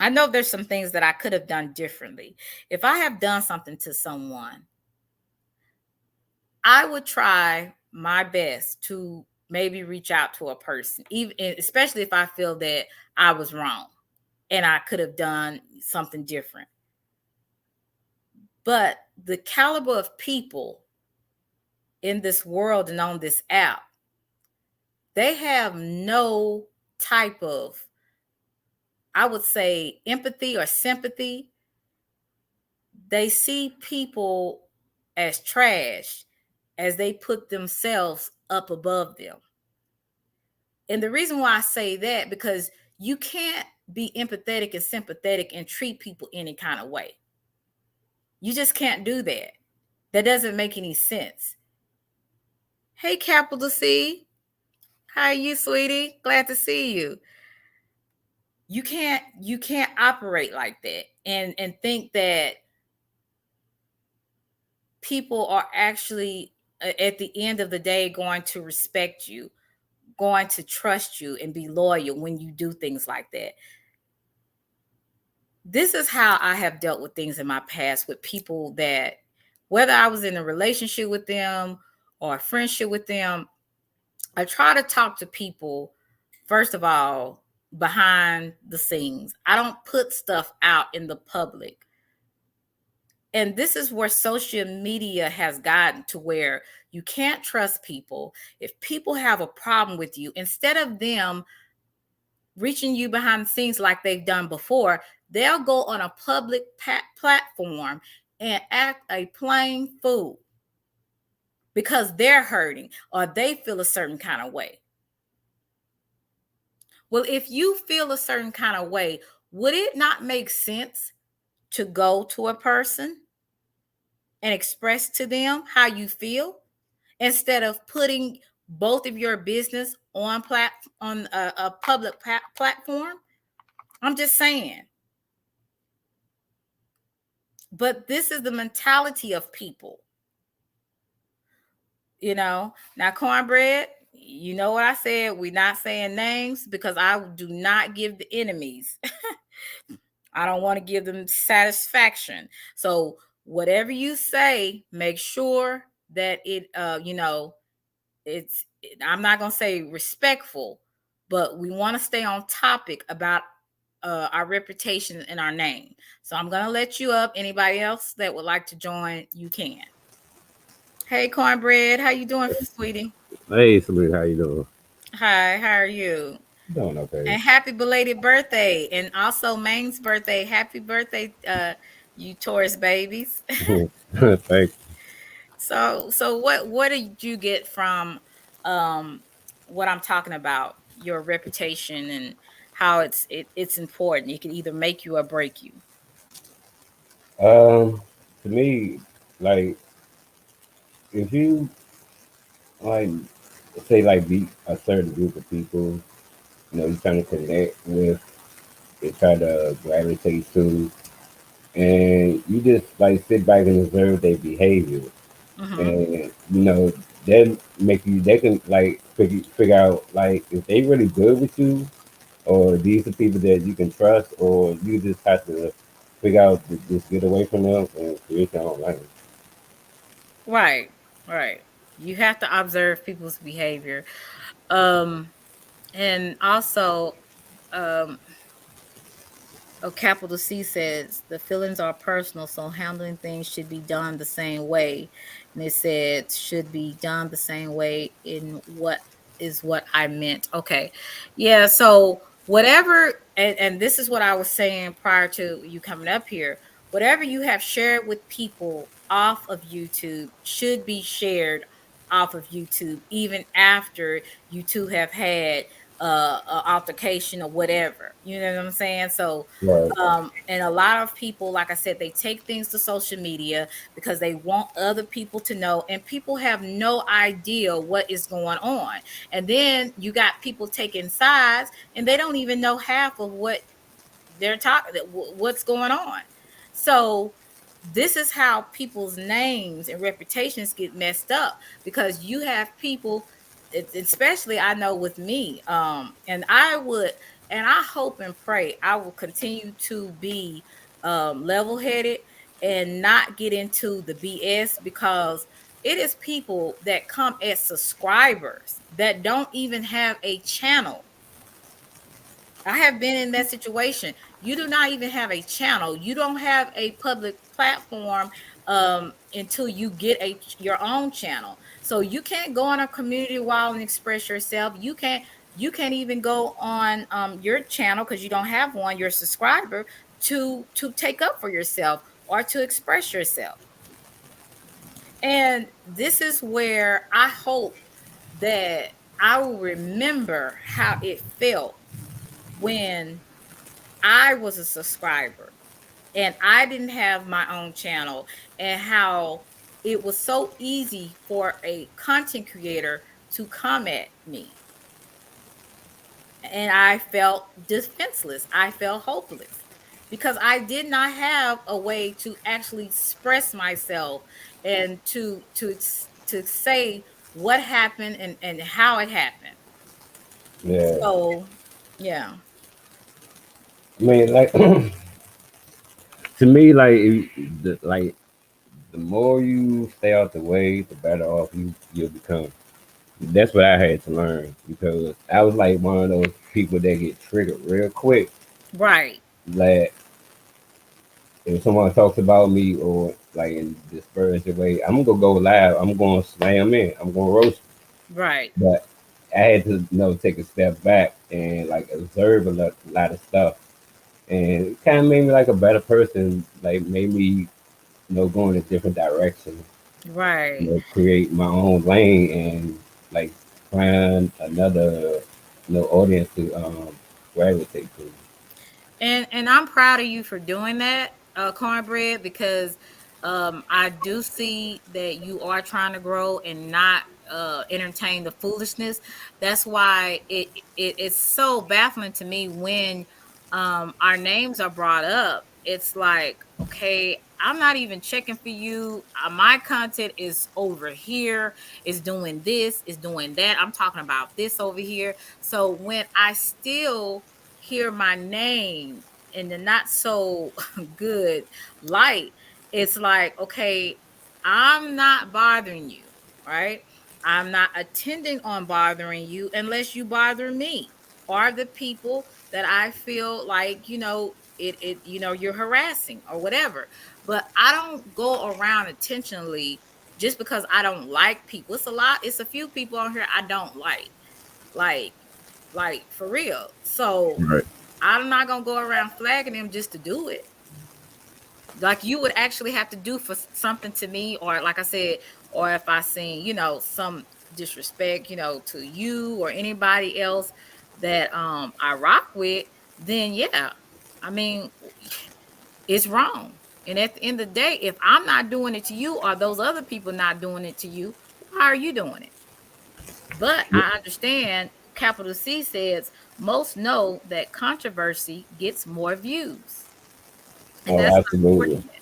I know there's some things that I could have done differently. If I have done something to someone, I would try my best to maybe reach out to a person, even especially if I feel that I was wrong and I could have done something different. But the caliber of people in this world and on this app, they have no type of, I would say, empathy or sympathy. They see people as trash as they put themselves up above them. And the reason why I say that, because you can't be empathetic and sympathetic and treat people any kind of way. You just can't do that. That doesn't make any sense. Hey, capital C. How are you, sweetie? Glad to see you. You can't operate like that and think that people are actually at the end of the day going to respect you, going to trust you and be loyal when you do things like that. This is how I have dealt with things in my past with people that, whether I was in a relationship with them or a friendship with them, I try to talk to people, first of all, behind the scenes. I don't put stuff out in the public. And this is where social media has gotten to, where you can't trust people. If people have a problem with you, instead of them reaching you behind the scenes like they've done before, they'll go on a public platform and act a plain fool because they're hurting or they feel a certain kind of way. Well, if you feel a certain kind of way, would it not make sense to go to a person and express to them how you feel instead of putting both of your business on a public platform. I'm just saying. But this is the mentality of people. You know, now Cornbread, you know what I said? We're not saying names because I do not give the enemies. I don't want to give them satisfaction. So whatever you say, make sure that it it's I'm not going to say respectful, but we want to stay on topic about our reputation and our name. So I'm going to let you up. Anybody else that would like to join, you can. Hey Cornbread, how you doing, sweetie? Hey, Salute, how you doing? Hi, how are you? Doing okay. And happy belated birthday. And also Maine's birthday. Happy birthday, you Taurus babies. Thanks. So what did you get from um what I'm talking about, your reputation and how it's important. It can either make you or break you. To me, like if you like say like be a certain group of people, you trying to connect with, they try to gravitate to, and you just like sit back and observe their behavior, Mm-hmm. and then they can like figure out like if they really good with you, or these are people that you can trust, or you just have to figure out to just get away from them and create your own lane. Right, right. You have to observe people's behavior. Um and also um capital C says the feelings are personal, so handling things should be done the same way. And it said should be done the same way in what is what I meant. Okay. Yeah. So whatever, and this is what I was saying prior to you coming up here, whatever you have shared with people off of YouTube should be shared off of YouTube, even after you two have had altercation or whatever. You know what I'm saying? So Right. and a lot of people, like I said, they take things to social media because they want other people to know, and people have no idea what is going on. And then you got people taking sides, and they don't even know half of what they're talking, what's going on. So this is how people's names and reputations get messed up, because you have people, especially I know with me, and I hope and pray I will continue to be level headed and not get into the BS, because it is people that come as subscribers that don't even have a channel. I have been in that situation. You do not even have a channel. You don't have a public platform until you get your own channel. So you can't go on a community wall and express yourself. You can't even go on your channel because you don't have one. Your subscriber to take up for yourself or to express yourself. And this is where I hope that I will remember how it felt when I was a subscriber and I didn't have my own channel, and how it was so easy for a content creator to come at me. And I felt defenseless. I felt hopeless because I did not have a way to actually express myself and to say what happened and how it happened. Yeah. So, yeah. I mean, like to me, like the more you stay out the way, the better off you'll become. That's what I had to learn because I was like one of those people that get triggered real quick. Right. Like if someone talks about me or like in disparaging way, I'm gonna go live. I'm gonna slam in. I'm gonna roast. Right. But I had to take a step back and like observe a lot of stuff, and it kind of made me like a better person. Like made me go in a different direction. Right. Create my own lane and like find another audience to gravitate to. And I'm proud of you for doing that, Cornbread, because I do see that you are trying to grow and not entertain the foolishness. That's why it's so baffling to me when our names are brought up. It's like, okay, I'm not even checking for you. My content is over here, is doing this, is doing that. I'm talking about this over here. So when I still hear my name in the not so good light, it's like, okay, I'm not bothering you, right? I'm not attending on bothering you unless you bother me or the people that I feel like, you're harassing or whatever. But I don't go around intentionally just because I don't like people. It's a few people on here I don't like, like for real. So Right. I'm not gonna go around flagging them just to do it. Like you would actually have to do for something to me, or like I said, or if I seen, some disrespect, to you or anybody else that I rock with, then yeah. I mean, it's wrong. And at the end of the day, if I'm not doing it to you or those other people not doing it to you, why are you doing it? But I understand capital C says most know that controversy gets more views. And Oh, that's absolutely, unfortunate.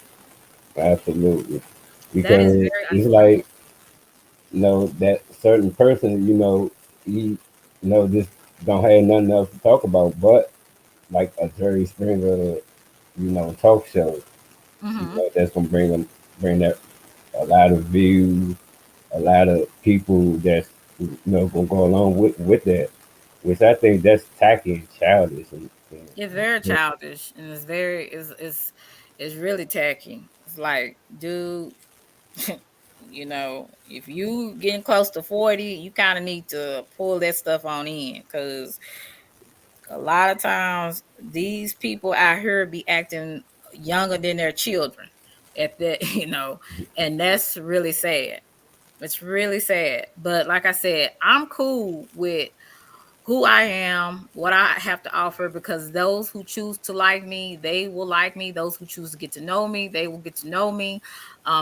absolutely. That is Because very it's unfortunate. like, that certain person, he, just don't have nothing else to talk about, but like a Jerry Springer, talk show. Hmm. That's gonna bring that a lot of views, a lot of people that's gonna go along with that, which I think that's tacky and childish. It's very childish and it's really tacky. It's like, dude, if you getting close to 40, you kind of need to pull that stuff on in, because a lot of times these people out here be acting younger than their children at that, and that's really sad. It's really sad. But like I said, I'm cool with who I am, what I have to offer, because those who choose to like me, they will like me. Those who choose to get to know me, they will get to know me.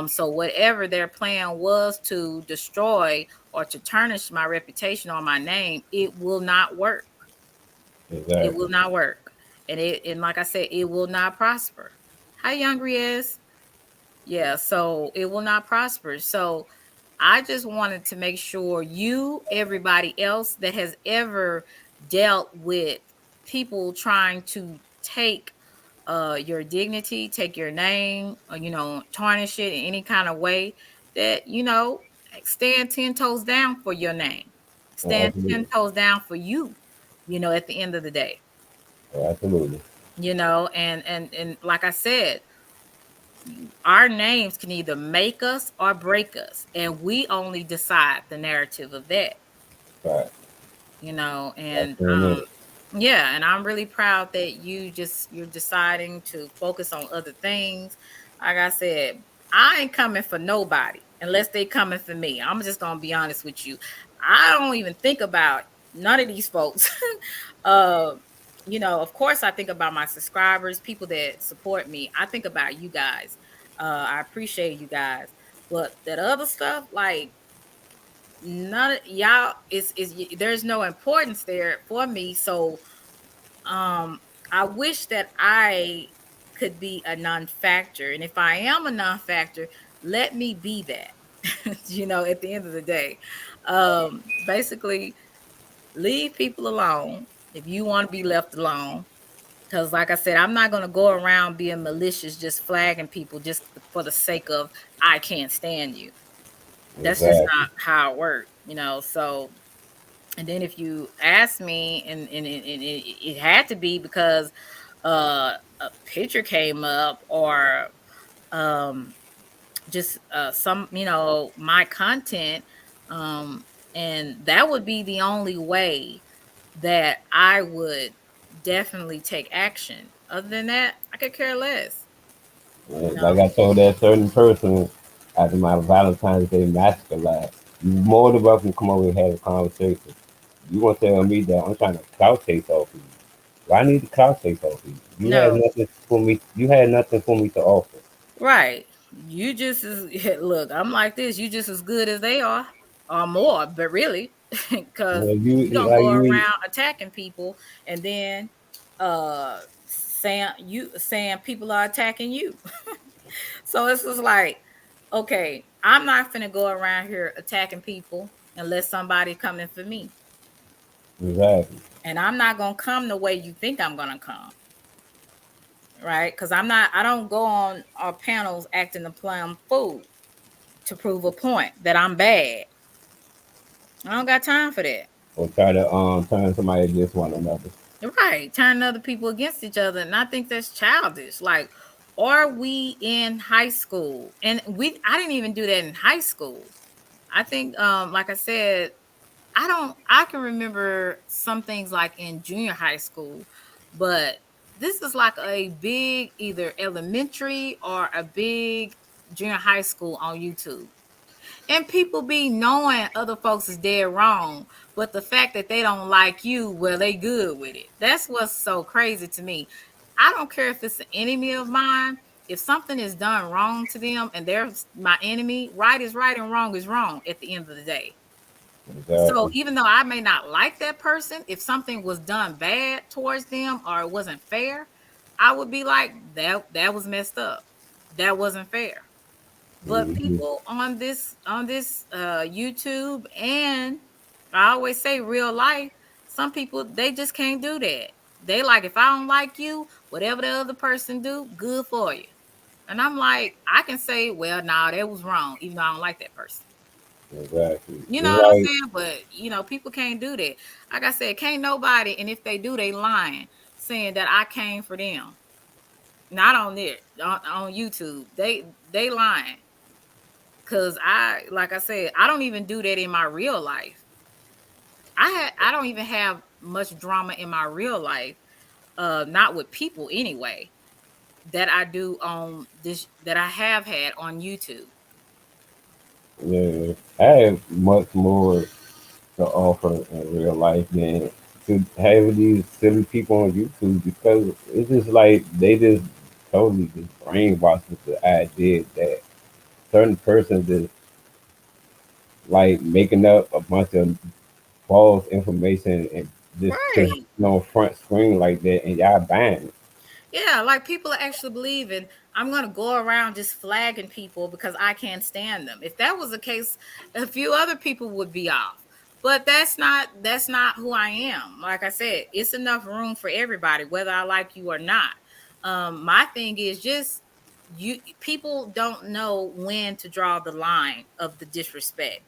So whatever their plan was to destroy or to tarnish my reputation or my name, it will not work. It will Exactly. not work. And like I said, it will not prosper. Hi, Young is. Yeah, so it will not prosper. So I just wanted to make sure everybody else that has ever dealt with people trying to take your dignity, take your name, or, tarnish it in any kind of way, that, stand 10 toes down for your name. Oh, Stand 10 absolutely. toes down for you, at the end of the day. Oh, absolutely. And like I said, our names can either make us or break us, and we only decide the narrative of that. Right. That's And doing it. yeah, and I'm really proud that you're deciding to focus on other things. Like I said, I ain't coming for nobody unless they coming for me. I'm just gonna be honest with you. I don't even think about none of these folks. uh of course I think about my subscribers, people that support me. I think about you guys. I appreciate you guys. But that other stuff, like, none of y'all, is there's no importance there for me. So I wish that I could be a non-factor, and if I am a non-factor, let me be that. At the end of the day, basically, leave people alone if you want to be left alone. Because like I said, I'm not going to go around being malicious, just flagging people just for the sake of I can't stand you. That's just Exactly. not how it works. So, and then if you ask me, and it had to be because a picture came up, or um just some, my content, um and that would be the only way that I would definitely take action. Other than that, I could care less, you know. Like I told that certain person after my Valentine's Day massacre last, you more than welcome to come over and have a conversation. You want to tell me that I'm trying to clout chase off of you? Well, I need to clout chase off of you. You had No, nothing for me. You had nothing for me to offer. right. You just as look, I'm like this, you just as good as they are. or more, but really, because Well, you don't like go you, around attacking people and then saying people are attacking you. So it's just like, okay, I'm not gonna go around here attacking people unless somebody coming for me. exactly. And I'm not gonna come the way you think I'm gonna come, right? Because I don't go on our panels acting a plum fool to prove a point that I'm bad. I don't got time for that. Or try to turn somebody against one another. Right. Turning other people against each other. And I think that's childish. Like, are we in high school? And I didn't even do that in high school. I think like I said, I can remember some things like in junior high school, but this is like a big either elementary or a big junior high school on YouTube. And people be knowing other folks is dead wrong, but the fact that they don't like you, well, they good with it. That's what's so crazy to me. I don't care if it's an enemy of mine. If something is done wrong to them and they're my enemy, right is right and wrong is wrong at the end of the day. So Exactly. even though I may not like that person, if something was done bad towards them or it wasn't fair, I would be like, that was messed up. That wasn't fair. But Hmm. people on this YouTube, and I always say real life, some people they just can't do that. They like, if I don't like you, whatever the other person do, good for you. And I'm like, I can say, well, nah, that was wrong, even though I don't like that person. Exactly. You know It's what I'm like, saying? But people can't do that. Like I said, can't nobody, and if they do, they lying, saying that I came for them. Not on there, on YouTube. They lying. Cause like I said, I don't even do that in my real life. I don't even have much drama in my real life, not with people anyway, that I do on this that I have had on YouTube. yeah, I have much more to offer in real life than to have these silly people on YouTube because it's just like they just totally just brainwashed with the idea that certain persons is like making up a bunch of false information and just put it Right. on front screen like that and y'all buying it. Yeah, like people are actually believing I'm gonna go around just flagging people because I can't stand them. If that was the case, a few other people would be off. But that's not who I am. Like I said, it's enough room for everybody, whether I like you or not. My thing is just you people don't know when to draw the line of the disrespect.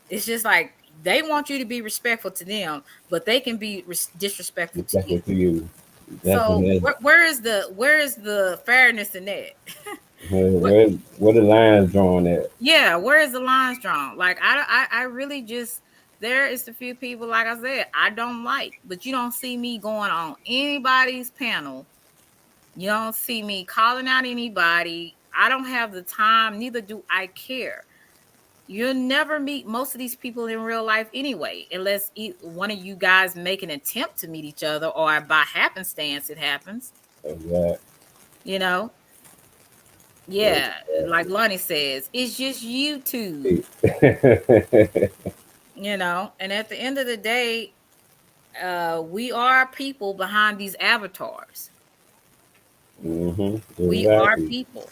It's just like they want you to be respectful to them, but they can be disrespectful to That's you. what you. That's So it. where is the fairness in that? What, Where the lines drawn at? yeah, where is the lines drawn? Like I really just there is a few people like I said I don't like, but you don't see me going on anybody's panel. You don't see me calling out anybody. I don't have the time, neither do I care. You'll never meet most of these people in real life anyway, unless one of you guys make an attempt to meet each other or by happenstance it happens, Exactly. you know. Yeah, like Lonnie says, it's just YouTube, And at the end of the day, we are people behind these avatars. Hmm. We are Exactly. people.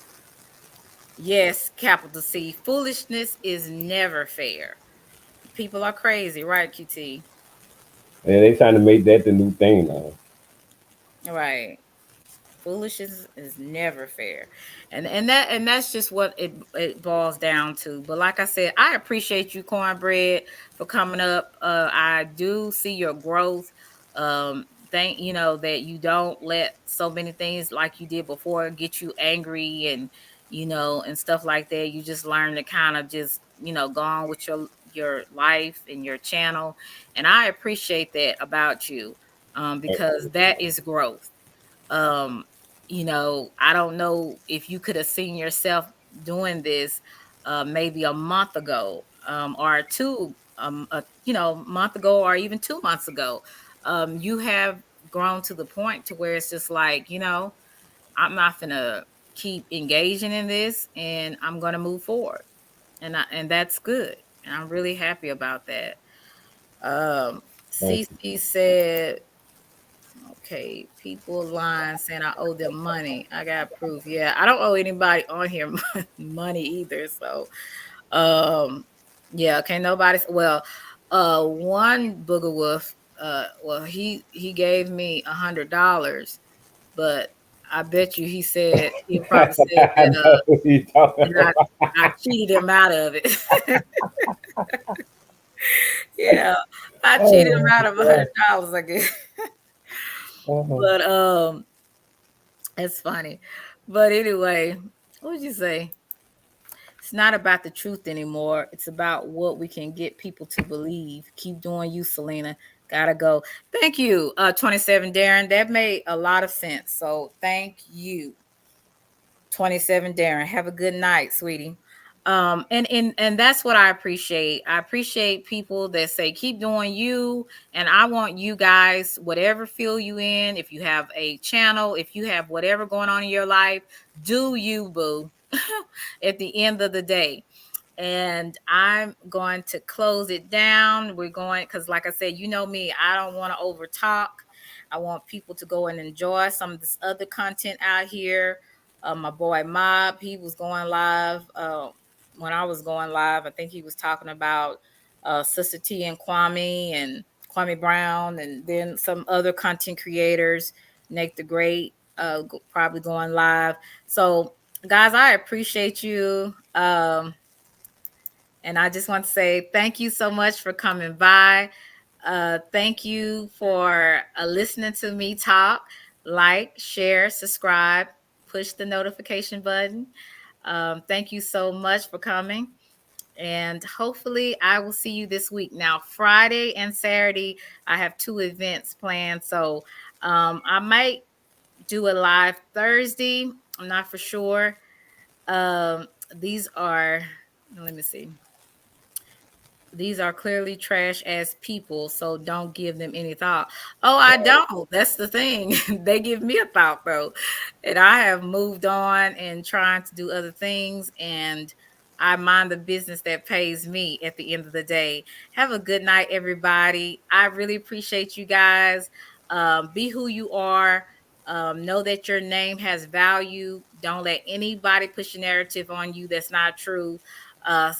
Yes, capital C. Foolishness is never fair. People are crazy, right, QT? And they trying to make that the new thing now. Right. Foolishness is never fair, and that's just what it boils down to. But like I said, I appreciate you, Cornbread, for coming up. I do see your growth. Thank that you don't let so many things like you did before get you angry and and stuff like that. You just learn to kind of just go on with your life and your channel, and I appreciate that about you, because that is growth. um I don't know if you could have seen yourself doing this maybe a month ago, or two a month ago, or even 2 months ago. You have grown to the point to where it's just like, I'm not gonna keep engaging in this, and I'm gonna move forward, and that's good. And I'm really happy about that. Um, Thank you. CC said, okay, people lying saying I owe them money. I got proof. Yeah, I don't owe anybody on here money either. So, um, yeah, can't nobody. Well, one booger wolf. Well, he gave me $100, but I bet you he probably said I know what you're talking that about. I cheated him out of it. Yeah, I cheated him Oh, out of $100, I guess. oh, But it's funny. But anyway, what would you say? It's not about the truth anymore. It's about what we can get people to believe. Keep doing you, Selena. Gotta go. Thank you, 27 Darren. That made a lot of sense. So thank you, 27 Darren. Have a good night, sweetie. And that's what I appreciate. I appreciate people that say keep doing you, and I want you guys, whatever field you in, if you have a channel, if you have whatever going on in your life, do you, boo. At the end of the day, and I'm going to close it down. We're going, because like I said, you know me, I don't want to over talk. I want people to go and enjoy some of this other content out here. My boy Mob, he was going live when I was going live. I think he was talking about Sister T and Kwame Brown, and then some other content creators, Nate the Great, probably going live. So guys, I appreciate you. And I just want to say thank you so much for coming by. Thank you for listening to me talk. Like, share, subscribe, push the notification button. Thank you so much for coming. And hopefully, I will see you this week. Now, Friday and Saturday, I have 2 events planned. So I might do a live Thursday. I'm not for sure. These are, let me see. These are clearly trash as people, so don't give them any thought. Oh, I don't. That's the thing. They give me a thought though. And I have moved on and trying to do other things, and I mind the business that pays me at the end of the day. Have a good night, everybody. I really appreciate you guys. Be who you are. Know that your name has value. Don't let anybody push a narrative on you that's not true.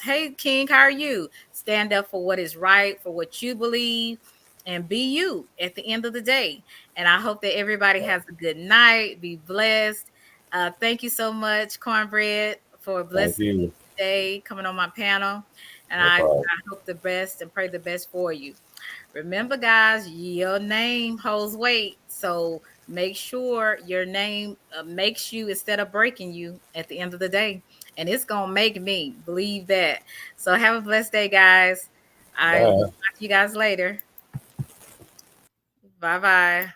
Hey, King, how are you? Stand up for what is right, for what you believe, and be you at the end of the day. And I hope that everybody has a good night. Be blessed. Thank you so much, Cornbread, for thank blessing me you. today, coming on my panel. And No I problem. hope the best and pray the best for you. Remember, guys, your name holds weight. So make sure your name makes you instead of breaking you at the end of the day. And it's going to make me believe that. So have a blessed day, guys. I will Bye. talk to you guys later. Bye bye.